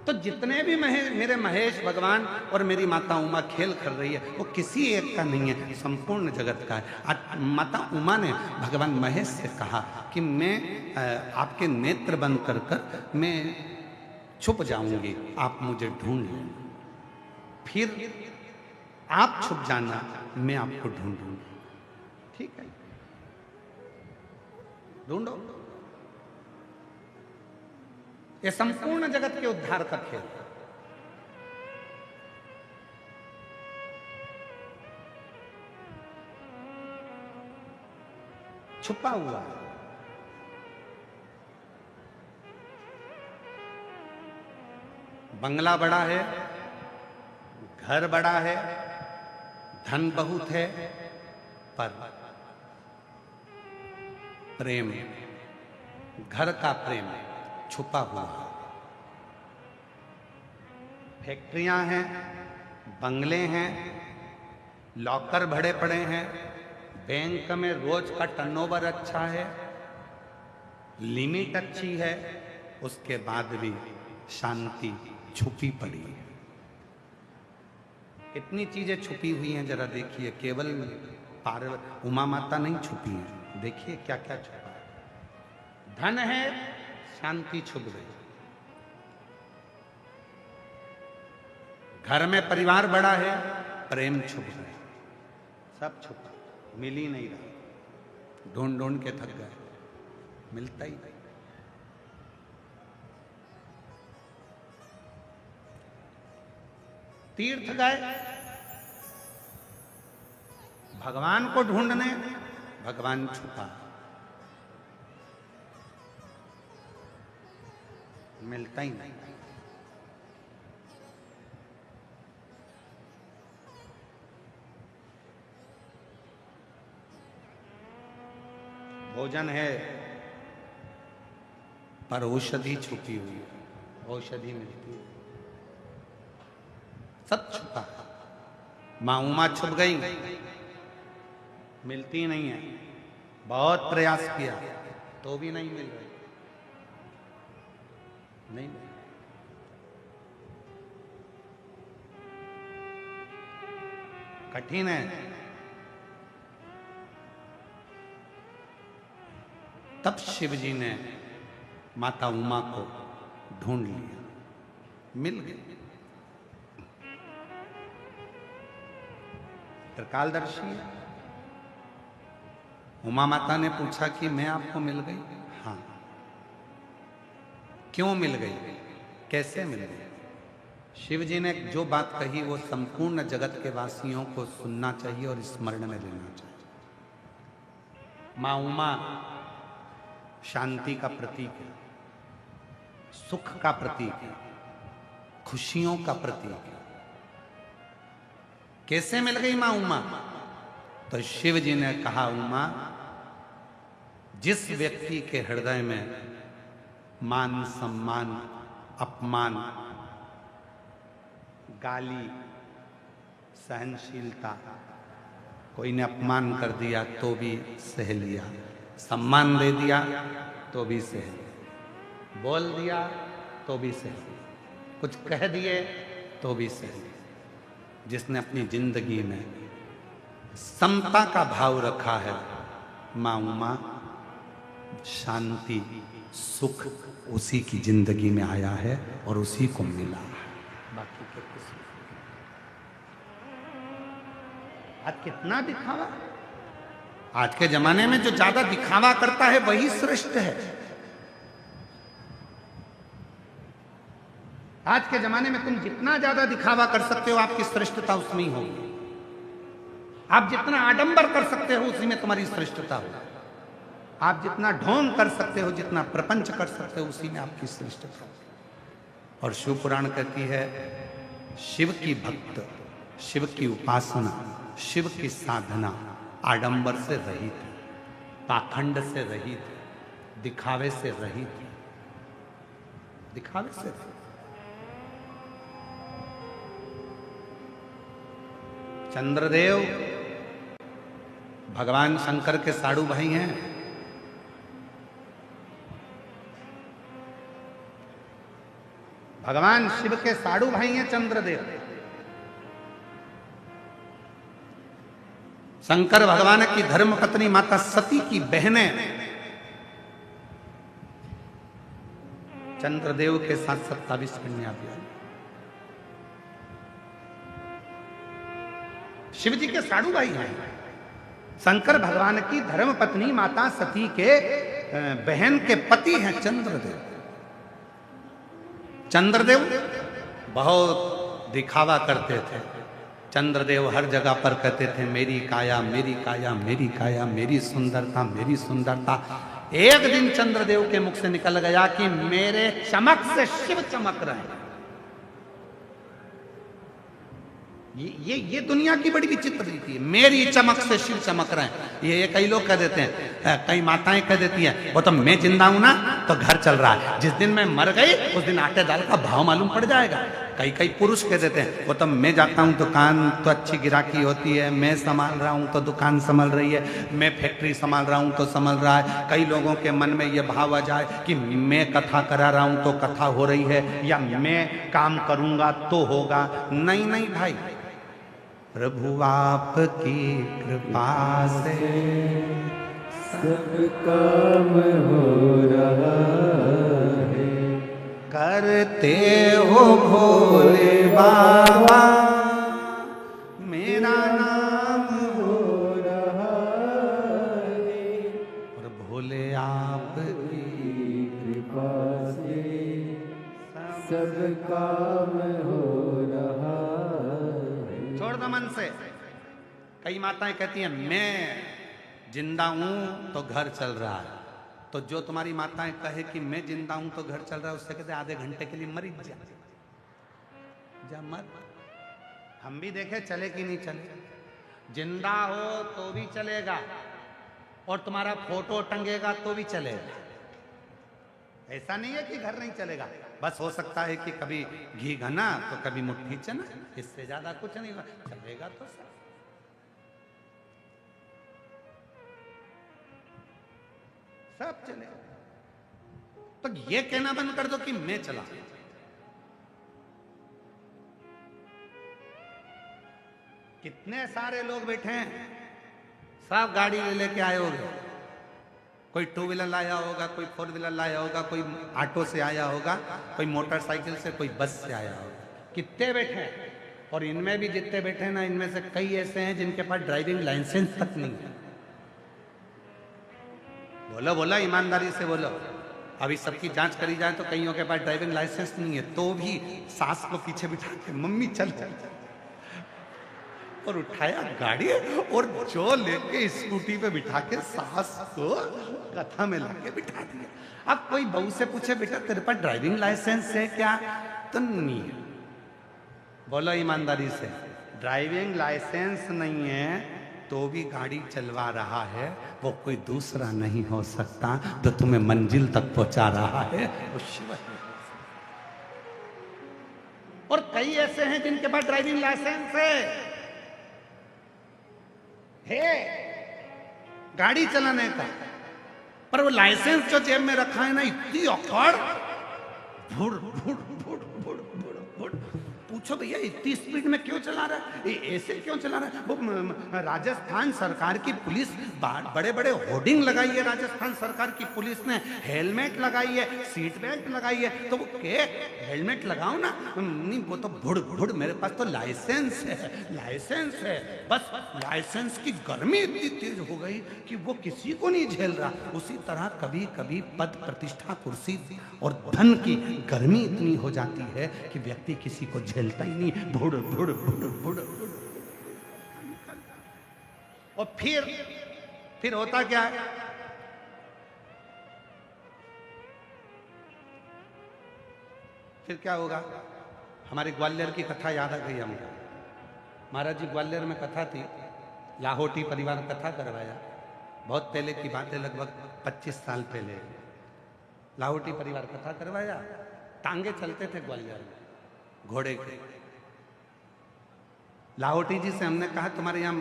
Speaker 1: तो जितने भी मेरे महेश भगवान और मेरी माता उमा खेल कर रही है, वो किसी एक का नहीं है, संपूर्ण जगत का है। आज माता उमा ने भगवान महेश से कहा कि मैं आपके नेत्र बंद कर कर मैं छुप जाऊंगी, आप मुझे ढूंढ लें, फिर आप छुप जाना, मैं आपको ढूंढूंगी। ठीक है, ढूंढो। ये संपूर्ण जगत के उद्धार का खेल है। छुपा हुआ है। बंगला बड़ा है, घर बड़ा है, धन बहुत है, पर प्रेम, घर का प्रेम छुपा हुआ है। फैक्ट्रियां हैं, बंगले हैं, लॉकर भरे पड़े हैं, बैंक में रोज का टर्नओवर अच्छा है, लिमिट अच्छी है, उसके बाद भी शांति छुपी पड़ी है। कितनी चीजें छुपी हुई हैं जरा देखिए। केवल पार्वती उमा माता नहीं छुपी है, देखिए क्या क्या छुपा है। धन है, शांति छुप गई। घर में परिवार बड़ा है, प्रेम छुप गए। सब छुपा, मिल ही नहीं रहा। ढूंढ ढूंढ के थक गए, मिलता ही नहीं। तीर्थ गए भगवान को ढूंढने, भगवान छुपा, मिलता ही नहीं। भोजन है, पर औषधि छुपी हुई है, औषधि मिलती है। सब छुपा। मां उमा छुप गई, मिलती नहीं है। बहुत प्रयास किया तो भी नहीं मिल रही, नहीं मिल। कठिन है। तब शिव जी ने माता उमा को ढूंढ लिया, मिल गई। त्रिकालदर्शी है। उमा माता ने पूछा कि मैं आपको मिल गई? हाँ। क्यों मिल गई, कैसे मिल गई? शिव जी ने जो बात कही वो संपूर्ण जगत के वासियों को सुनना चाहिए और स्मरण में लेना चाहिए। मां उमा शांति का प्रतीक है, सुख का प्रतीक है, खुशियों का प्रतीक है। कैसे मिल गई मां उमा? तो शिव जी ने कहा, उमा, जिस व्यक्ति के हृदय में मान सम्मान अपमान गाली सहनशीलता, कोई ने अपमान कर दिया तो भी सह लिया, सम्मान दे दिया तो भी सह लिया, बोल दिया तो भी सह लिया, कुछ कह दिए तो भी सह लिया। जिसने अपनी जिंदगी में समता का भाव रखा है, मां उमा शांति सुख उसी की जिंदगी में आया है और उसी को मिला है, बाकी के किसी। आज कितना दिखावा। आज के जमाने में जो ज्यादा दिखावा करता है वही श्रेष्ठ है। आज के जमाने में तुम जितना ज्यादा दिखावा कर सकते हो आपकी श्रेष्ठता उसमें ही होगी। आप जितना आडंबर कर सकते हो उसी में तुम्हारी श्रेष्ठता होगी। आप जितना ढोंग कर सकते हो, जितना प्रपंच कर सकते हो उसी में आपकी श्रेष्ठता होगी। और शिव पुराण कहती है, शिव की भक्त, शिव की उपासना, शिव की साधना आडंबर से रहित है, पाखंड से रहित है, दिखावे से रहित है, दिखावे से रहित। चंद्रदेव भगवान शंकर के साड़ू भाई हैं। भगवान शिव के साड़ू भाई हैं चंद्रदेव। शंकर भगवान की धर्मपत्नी माता सती की बहनें चंद्रदेव के साथ 27 कन्या भी आई। शिव जी के साड़ू भाई हैं। शंकर भगवान की धर्मपत्नी माता सती के बहन के पति हैं चंद्रदेव। चंद्रदेव बहुत दिखावा करते थे। चंद्रदेव हर जगह पर कहते थे मेरी काया मेरी काया मेरी काया, मेरी सुंदरता मेरी सुंदरता। एक दिन चंद्रदेव के मुख से निकल गया कि मेरे चमक से शिव चमक रहे हैं। ये दुनिया की बड़ी विचित्र रीति है, मेरी चमक से शिव चमक रहे हैं। ये कई लोग कह देते हैं, कई माताएं कह देती हैं वो तो मैं जिंदा हूं ना तो घर चल रहा है, जिस दिन मैं मर गई उस दिन आटे दाल का भाव मालूम पड़ जाएगा। कई पुरुष कह देते हैं वो तो मैं जाता हूं दुकान तो अच्छी गिराकी होती है, मैं संभाल रहा हूं तो दुकान संभल रही है, मैं फैक्ट्री संभाल रहा हूं तो संभल रहा है। कई लोगों के मन में ये भाव आ जाए कि मैं कथा करा रहा हूं तो कथा हो रही है, या मैं काम करूंगा तो होगा। नहीं नहीं भाई, प्रभु आपकी कृपा से
Speaker 2: सब काम हो रहा है।
Speaker 1: करते हो भोले बाबा मेरा नाम
Speaker 2: हो रहा है।
Speaker 1: और भोले आपकी
Speaker 2: कृपा से सब काम हो रहा है।
Speaker 1: छोड़ दो मन से। कई माताएं कहती हैं मैं जिंदा हूं तो घर चल रहा है। तो जो तुम्हारी माताएं कहे कि मैं जिंदा हूं तो घर चल रहा है, उससे कहते आधे घंटे के लिए मरी जा मत। हम भी देखे चले कि नहीं चले। जिंदा हो तो भी चलेगा और तुम्हारा फोटो टंगेगा तो भी चलेगा। ऐसा नहीं है कि घर नहीं चलेगा, बस हो सकता है कि कभी घी घना तो कभी मुट्ठी चना, इससे ज्यादा कुछ नहीं होगा। चलेगा तो सब चलेगा। तो ये कहना बंद कर दो कि मैं चला। कितने सारे लोग बैठे हैं, सब गाड़ी ले लेके आए होंगे। कोई टू व्हीलर लाया होगा, कोई फोर व्हीलर लाया होगा, कोई ऑटो से आया होगा, कोई मोटरसाइकिल से, कोई बस से आया होगा। कितने बैठे हैं, और इनमें भी जितने बैठे हैं ना, इनमें से कई ऐसे हैं जिनके पास ड्राइविंग लाइसेंस तक नहीं है। बोलो बोलो, ईमानदारी से बोलो। अभी सबकी जांच करी जाए तो कईयों के पास ड्राइविंग लाइसेंस नहीं है, तो भी सास को पीछे बिठा के मम्मी चल चल चल, और उठाया गाड़ी और जो लेके स्कूटी पे बिठा के सास को कथा में लाके बिठा दिया। अब कोई बहू से पूछे बेटा तेरे पास ड्राइविंग लाइसेंस है क्या, तो नहीं है। बोलो ईमानदारी से, ड्राइविंग लाइसेंस नहीं है तो भी गाड़ी चलवा रहा है, वो कोई दूसरा नहीं हो सकता जो तुम्हें मंजिल तक पहुंचा रहा है, वो शिव है। और कई ऐसे हैं जिनके पास ड्राइविंग लाइसेंस है गाड़ी चलाने का, पर वो लाइसेंस जो जेब में रखा है ना, इतनी औकड़, भुड़ भुड़ भुड़ भुड़ भुड़ भुड़। पूछो भैया इतनी स्पीड में क्यों चला रहा है, ऐसे क्यों चला रहा है। वो राजस्थान सरकार की पुलिस बड़े बड़े होर्डिंग लगाई है, राजस्थान सरकार की पुलिस ने हेलमेट लगाई है, सीट बेल्ट लगाई है, तो वो के हेलमेट लगाओ ना, नहीं वो तो भुड़ भुड़, मेरे पास तो लाइसेंस है। बस लाइसेंस की गर्मी इतनी तेज हो गई कि वो किसी को नहीं झेल रहा। उसी तरह कभी कभी पद प्रतिष्ठा कुर्सी और धन की गर्मी इतनी हो जाती है कि व्यक्ति किसी को झेलता ही नहीं, भुड़ भुड़ भुड़ भुड़। और फिर होता क्या है, फिर क्या होगा। हमारे ग्वालियर की कथा याद आ गई हमको। महाराज जी ग्वालियर में कथा थी, लाहौटी परिवार कथा करवाया। बहुत पहले की बात है, लगभग 25 साल पहले लाहौटी परिवार कथा करवाया। टांगे चलते थे ग्वालियर में घोड़े के। लाहौटी जी से हमने कहा तुम्हारे यहाँ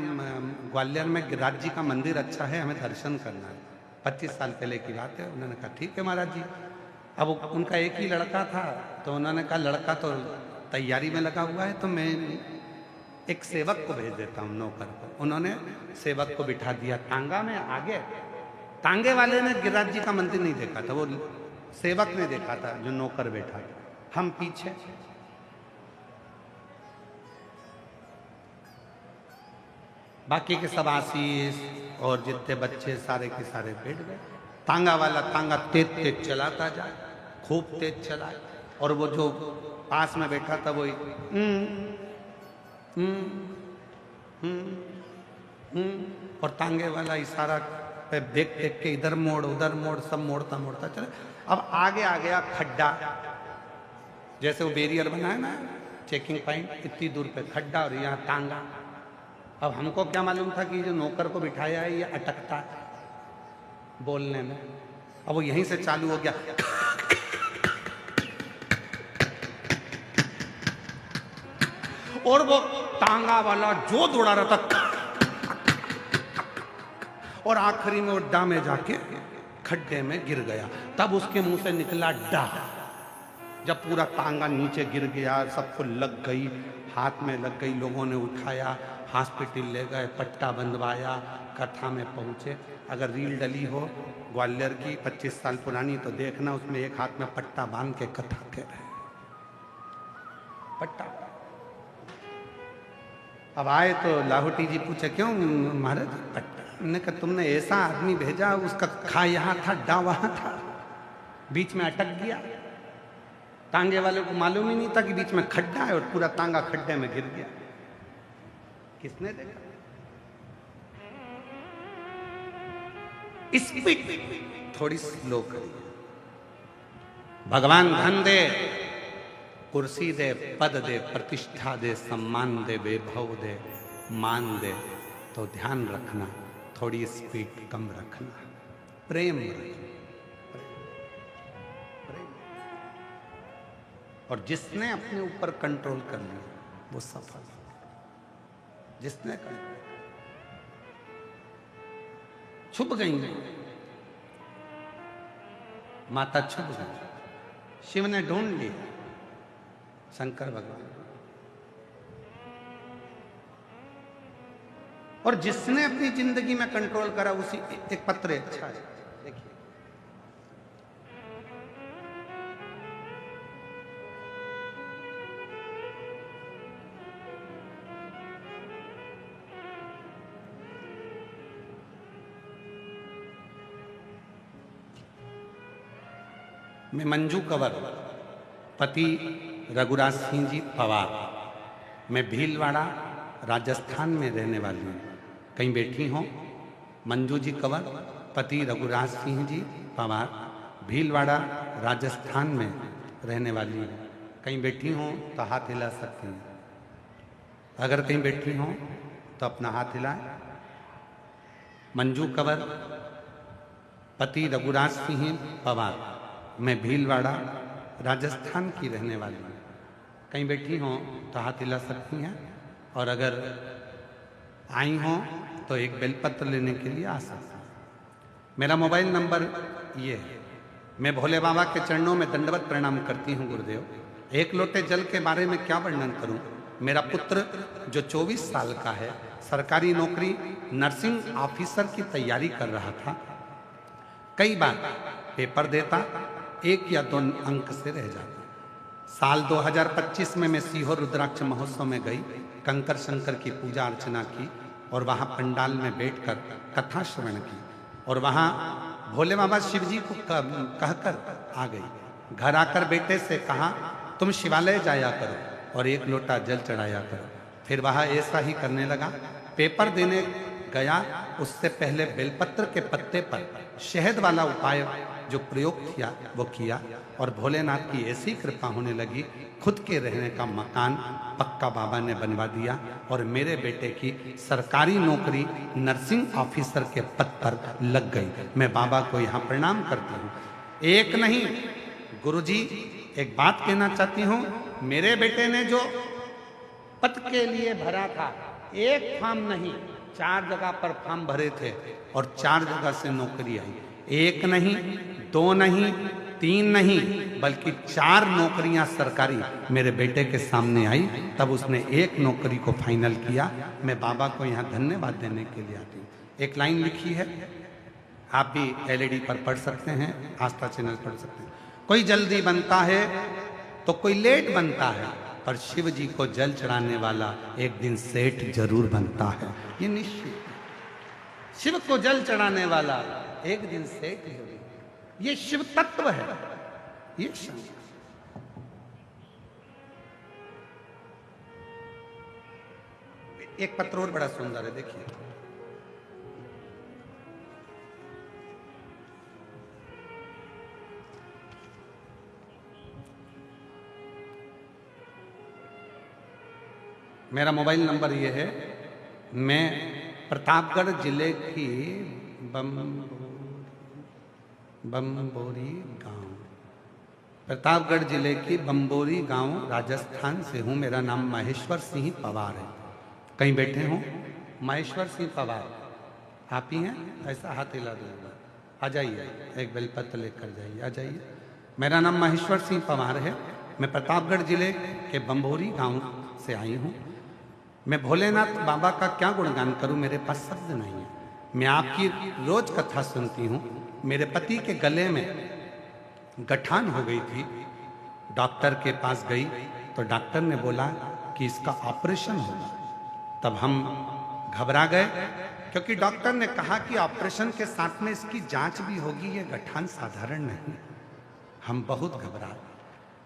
Speaker 1: ग्वालियर में गिरिराज जी का मंदिर अच्छा है, हमें दर्शन करना है। 25 साल पहले की बात है। उन्होंने कहा ठीक है महाराज जी। अब उनका एक ही लड़का था, तो उन्होंने कहा लड़का तो तैयारी में लगा हुआ है, तो मैं एक सेवक को भेज देता हूँ, नौकर को। उन्होंने सेवक को बिठा दिया टांगा में आगे। टांगे वाले ने गिरिराज जी का मंदिर नहीं देखा था, वो सेवक ने देखा था जो नौकर बैठा था। हम पीछे। बाकी के सब आशीष और जितने बच्चे सारे के सारे बैठ गए। तांगा वाला तांगा तेज तेज चलाता जाए, खूब तेज चलाए, और वो जो पास में बैठा था वो और तांगे वाला इशारा पे देख देख के इधर मोड़ उधर मोड़, सब मोड़ता मोड़ता चले। अब आगे आ गया खड्डा, जैसे वो बैरियर बनाया ना चेकिंग पॉइंट, इतनी दूर पे खड्डा और यहाँ तांगा। अब हमको क्या मालूम था कि जो नौकर को बिठाया है ये अटकता है बोलने में। अब वो यहीं से चालू हो गया, और वो तांगा वाला जो दौड़ा रहा था, और आखिरी में वो डा में जाके खड्डे में गिर गया। तब उसके मुंह से निकला डा। जब पूरा तांगा नीचे गिर गया, सबको लग गई, हाथ में लग गई, लोगों ने उठाया, हॉस्पिटल ले गए, पट्टा बंधवाया, कथा में पहुंचे। अगर रील डली हो ग्वालियर की 25 साल पुरानी तो देखना, उसमें एक हाथ में पट्टा बांध के कथा कह रहे पट्टा। अब आए तो लाहौटी जी पूछे क्यों महाराज पट्टा? हमने कहा तुमने ऐसा आदमी भेजा, उसका खा यहाँ था डा वहां था, बीच में अटक गया। तांगे वाले को मालूम ही नहीं था कि बीच में खड्डा है, और पूरा तांगा खड्डे में गिर गया। किसने देखा? स्पीड थोड़ी स्लो करी। भगवान धन दे, कुर्सी दे, पद दे, प्रतिष्ठा दे, सम्मान दे, वैभव दे, मान दे, तो ध्यान रखना थोड़ी स्पीड कम रखना, प्रेम रखना। और जिसने अपने ऊपर कंट्रोल कर लिया वो सफल। जिसने कंट्रोल, छुप गई माता, छुप गई, शिव ने ढूंढ लिया, शंकर भगवान। और जिसने अपनी जिंदगी में कंट्रोल करा उसी, एक पत्र अच्छा है देखिए, मैं मंजू कंवर, पति रघुराज सिंह जी पवार, मैं भीलवाड़ा राजस्थान में रहने वाली हूँ। कहीं बैठी हो? मंजू जी कंवर, पति रघुराज सिंह जी पवार, भीलवाड़ा राजस्थान में रहने वाली हूँ। कहीं बैठी हो तो हाथ हिला सकती हैं। अगर कहीं बैठी हो तो अपना हाथ हिलाए। मंजू कंवर, पति रघुराज सिंह पवार, मैं भीलवाड़ा राजस्थान की रहने वाली हूँ। कहीं बैठी हो तो हाथ हिला सकती हैं, और अगर आई हो तो एक बेलपत्र लेने के लिए आ सकती हैं। मेरा मोबाइल नंबर ये है। मैं भोले बाबा के चरणों में दंडवत प्रणाम करती हूँ गुरुदेव। एक लोटे जल के बारे में क्या वर्णन करूँ। मेरा पुत्र जो 24 साल का है, सरकारी नौकरी नर्सिंग ऑफिसर की तैयारी कर रहा था। कई बार पेपर देता, 1 या 2 अंक से रह जाता। साल 2025 में मैं सीहोर रुद्राक्ष महोत्सव में गई, कंकर शंकर की पूजा अर्चना की, और वहाँ पंडाल में बैठकर कथा श्रवण की, और वहाँ भोले बाबा शिव जी को कहकर आ गई। घर आकर बेटे से कहा तुम शिवालय जाया करो और 1 लोटा जल चढ़ाया करो। फिर वहाँ ऐसा ही करने लगा। पेपर देने गया, उससे पहले बेलपत्र के पत्ते पर शहद वाला उपाय जो प्रयोग किया वो किया, और भोलेनाथ की ऐसी कृपा होने लगी, खुद के रहने का मकान पक्का बाबा ने बनवा दिया, और मेरे बेटे की सरकारी नौकरी नर्सिंग ऑफिसर के पद पर लग गई। मैं बाबा को यहाँ प्रणाम करती हूँ। एक नहीं गुरुजी, एक बात कहना चाहती हूँ, मेरे बेटे ने जो पद के लिए भरा था, 1 फॉर्म नहीं 4 जगह पर फॉर्म भरे थे, और 4 जगह से नौकरी आई। 1 नहीं, 2 नहीं, 3 नहीं, बल्कि 4 नौकरियां सरकारी मेरे बेटे के सामने आई। तब उसने 1 नौकरी को फाइनल किया। मैं बाबा को यहाँ धन्यवाद देने के लिए आती हूँ। एक लाइन लिखी है, आप भी LED पर पढ़ सकते हैं, आस्था चैनल पढ़ सकते हैं। कोई जल्दी बनता है तो कोई लेट बनता है, पर शिव जी को जल चढ़ाने वाला एक दिन सेठ जरूर बनता है। ये निश्चित शिव को जल चढ़ाने वाला एक दिन सेठ होगी। ये शिव तत्व है, ये शंकर। एक पत्र और बड़ा सुंदर है, देखिए। मेरा मोबाइल नंबर ये है। मैं प्रतापगढ़ जिले की बम्बोरी गांव, प्रतापगढ़ जिले की बम्बोरी गांव राजस्थान से हूँ। मेरा नाम महेश्वर सिंह पवार है। कहीं बैठे हो? महेश्वर सिंह पवार आप ही हैं? ऐसा हाथ हिला दूंगा। आ जाइए, एक बेलपत्र लेकर जाइए, आ जाइए। मेरा नाम महेश्वर सिंह पवार है। मैं प्रतापगढ़ जिले के बम्बोरी गांव से आई हूँ। मैं भोलेनाथ बाबा का क्या गुणगान करूं, मेरे पास शब्द नहीं है। मैं आपकी रोज कथा सुनती हूं। मेरे पति के गले में गठान हो गई थी। डॉक्टर के पास गई तो डॉक्टर ने बोला कि इसका ऑपरेशन होगा। तब हम घबरा गए, क्योंकि डॉक्टर ने कहा कि ऑपरेशन के साथ में इसकी जांच भी होगी, ये गठान साधारण नहीं। हम बहुत घबराए।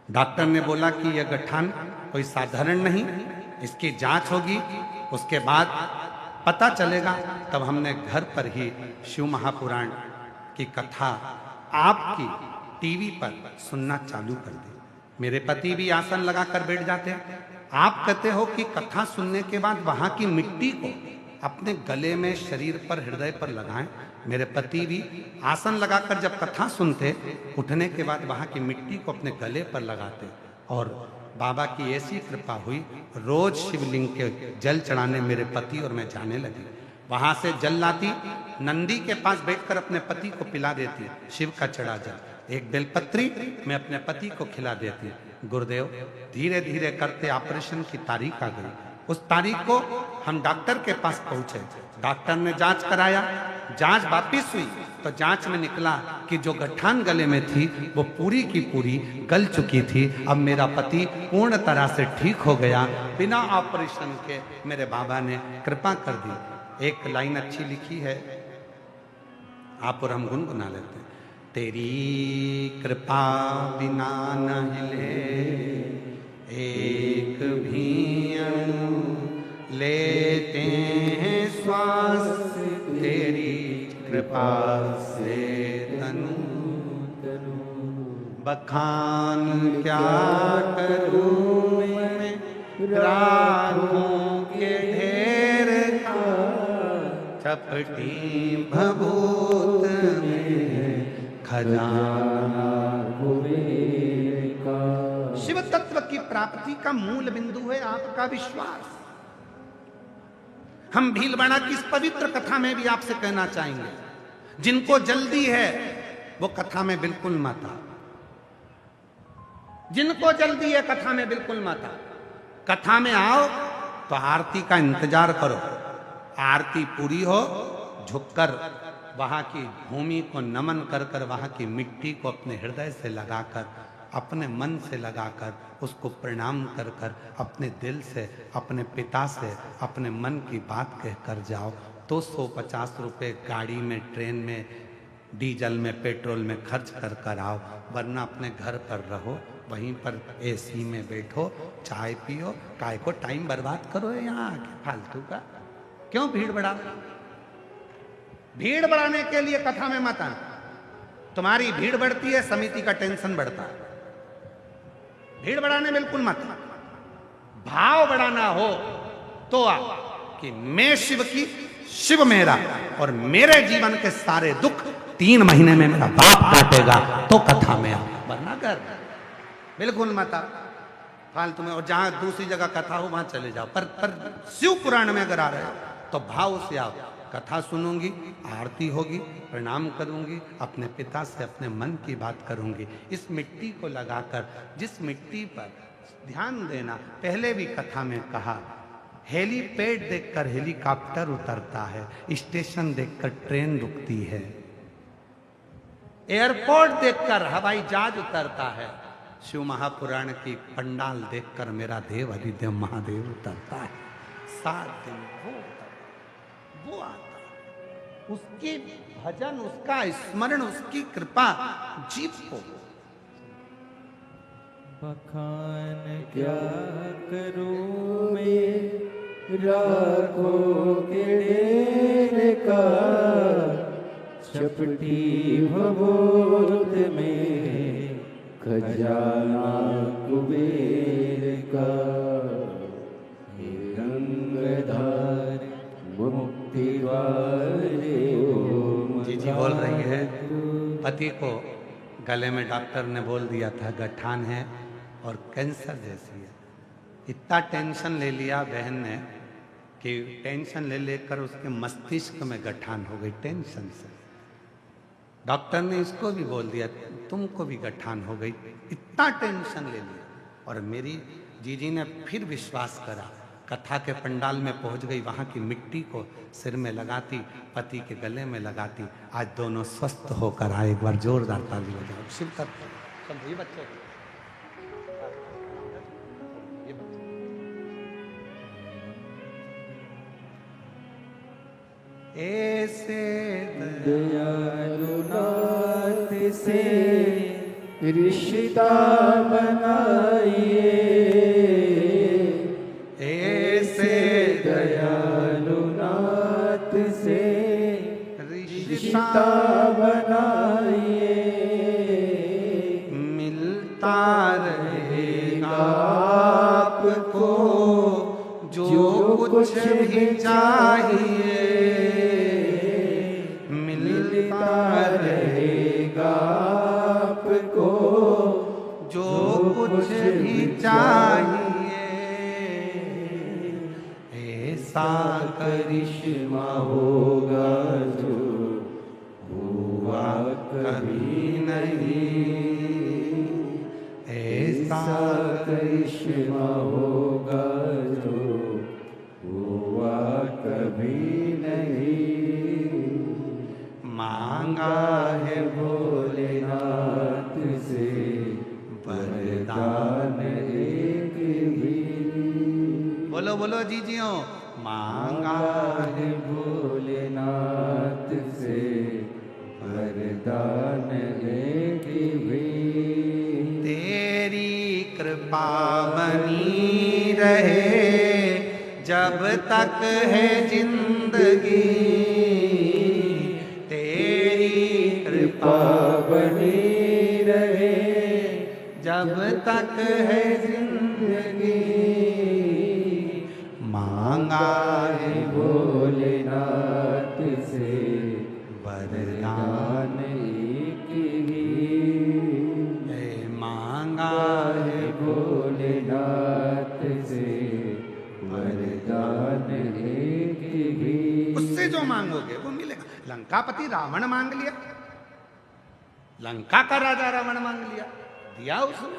Speaker 1: डॉक्टर ने बोला कि यह गठान कोई साधारण नहीं, इसकी जांच होगी, उसके बाद पता चलेगा। तब हमने घर पर ही शिव महापुराण की कथा आपकी टीवी पर सुनना चालू कर दी। मेरे पति भी आसन लगाकर बैठ जाते हैं। आप कहते हो कि कथा सुनने के बाद वहां की मिट्टी को अपने गले में, शरीर पर, हृदय पर लगाएं। मेरे पति भी आसन लगाकर जब कथा सुनते, उठने के बाद वहां की मिट्टी को अपने गले पर लगाते। और बाबा की ऐसी कृपा हुई, रोज शिवलिंग के जल चढ़ाने मेरे पति और मैं जाने लगी। वहां से जल लाती, नंदी के पास बैठकर अपने पति को पिला देती, शिव का चढ़ा जल। एक बेलपत्री मैं अपने पति को खिला देती। गुरुदेव, धीरे धीरे करते ऑपरेशन की तारीख आ गई। उस तारीख को हम डॉक्टर के पास पहुंचे। डॉक्टर ने जांच कराया, जांच वापिस हुई तो जांच में निकला कि जो गठान गले में थी वो पूरी की पूरी गल चुकी थी। अब मेरा पति पूर्ण तरह से ठीक हो गया। बिना ऑपरेशन के मेरे बाबा ने कृपा कर दी। एक लाइन अच्छी लिखी है, आप और हम गुनगुना लेते हैं। तेरी कृपा बिना न हिले एक भी अणु, लेते हैं श्वास तेरी कृपा से तनु। बखान क्या करूं मैं रागों के ढेर का, चपटी भभूत में खजाना कुबेर का। शिव तत्व की प्राप्ति का मूल बिंदु है आपका विश्वास। हम भीलवाड़ा की इस पवित्र कथा में भी आपसे कहना चाहेंगे, जिनको जल्दी है वो कथा में बिल्कुल मत आओ। जिनको जल्दी है कथा में बिल्कुल मत आओ। कथा में आओ तो आरती का इंतजार करो। आरती पूरी हो, झुककर वहां की भूमि को नमन कर कर, वहां की मिट्टी को अपने हृदय से लगाकर, अपने मन से लगाकर, उसको प्रणाम कर कर, अपने दिल से, अपने पिता से, अपने मन की बात कह कर जाओ तो 150 रुपये गाड़ी में, ट्रेन में, डीजल में, पेट्रोल में खर्च कर कर आओ। वरना अपने घर पर रहो, वहीं पर एसी में बैठो, चाय पियो। काय को टाइम बर्बाद करो यहाँ आके फालतू का? क्यों भीड़ बढ़ा? भीड़ बढ़ाने के लिए कथा में मत आना। तुम्हारी भीड़ बढ़ती है, समिति का टेंशन बढ़ता है। भीड़ बढ़ाने बिल्कुल मत। भाव बढ़ाना हो तो आ कि मैं शिव की, शिव मेरा, और मेरे जीवन के सारे दुख 3 महीने में मेरा बाप काटेगा, तो कथा में आ। वरना कर बिल्कुल मत आ फालतू में। और जहां दूसरी जगह कथा हो वहां चले जाओ, पर शिव पुराण में अगर आ रहे हो तो भाव से आओ। कथा सुनूंगी, आरती होगी, प्रणाम करूंगी, अपने पिता से अपने मन की बात करूंगी। इस मिट्टी को लगाकर, जिस मिट्टी पर ध्यान देना, पहले भी कथा में कहा, हेलीपैड देखकर हेलीकॉप्टर उतरता है, स्टेशन देखकर ट्रेन रुकती है, एयरपोर्ट देखकर हवाई जहाज उतरता है। शिव महापुराण की पंडाल देखकर मेरा देव अधिदेव महादेव उतरता है। 7 दिन वो आता। उसकी भजन, उसका स्मरण, उसकी कृपा जीव को।
Speaker 2: बखान क्या करूं मैं राखों के डेरे का, चपटी भगोत में खजाना कुबेर का। हे गंगाधार मुक्ति द्वारे
Speaker 1: जी बोल रही है, पति को गले में डॉक्टर ने बोल दिया था गठान है और कैंसर जैसी है। इतना टेंशन ले लिया बहन ने कि टेंशन ले लेकर उसके मस्तिष्क में गठान हो गई टेंशन से। डॉक्टर ने इसको भी बोल दिया तुमको भी गठान हो गई, इतना टेंशन ले लिया। और मेरी जीजी ने फिर विश्वास करा, कथा के पंडाल में पहुंच गई, वहां की मिट्टी को सिर में लगाती, पति के गले में लगाती। आज दोनों स्वस्थ होकर आए। एक बार जोरदार ताली बजाओ। शिव कर ये बच्चों ऐसे
Speaker 2: दयालु नाथ से रिश्ता बनाइए,
Speaker 1: ऐसे
Speaker 2: दयालु नाथ से रिश्ता बनाइए।
Speaker 1: मिलता रहेगा आपको जो कुछ भी चाहिए, मिलता
Speaker 2: रहेगा आपको
Speaker 1: जो कुछ भी चाहिए। ऐसा
Speaker 2: करिश्मा होगा जो हुआ कभी नहीं, ऐसा करिश्मा होगा जो हुआ कभी नहीं।
Speaker 1: मांगा है
Speaker 2: भोलेनाथ से वरदान एक भी।
Speaker 1: बोलो बोलो जीजियों, मांगा
Speaker 2: है भोलेनाथ से वरदान एक भी।
Speaker 1: तेरी कृपा बनी रहे जब तक है जिंदगी, तेरी कृपा
Speaker 2: बनी रहे
Speaker 1: जब तक है जिंदगी। मांगा है
Speaker 2: भोलेनाथ से
Speaker 1: वरदान
Speaker 2: एक ही।
Speaker 1: मांगा है
Speaker 2: भोलेनाथ से वरदान एक ही।
Speaker 1: उससे जो मांगोगे वो मिलेगा। लंकापति रावण मांग लिया, लंका का राजा रावण मांग लिया, दिया उसने।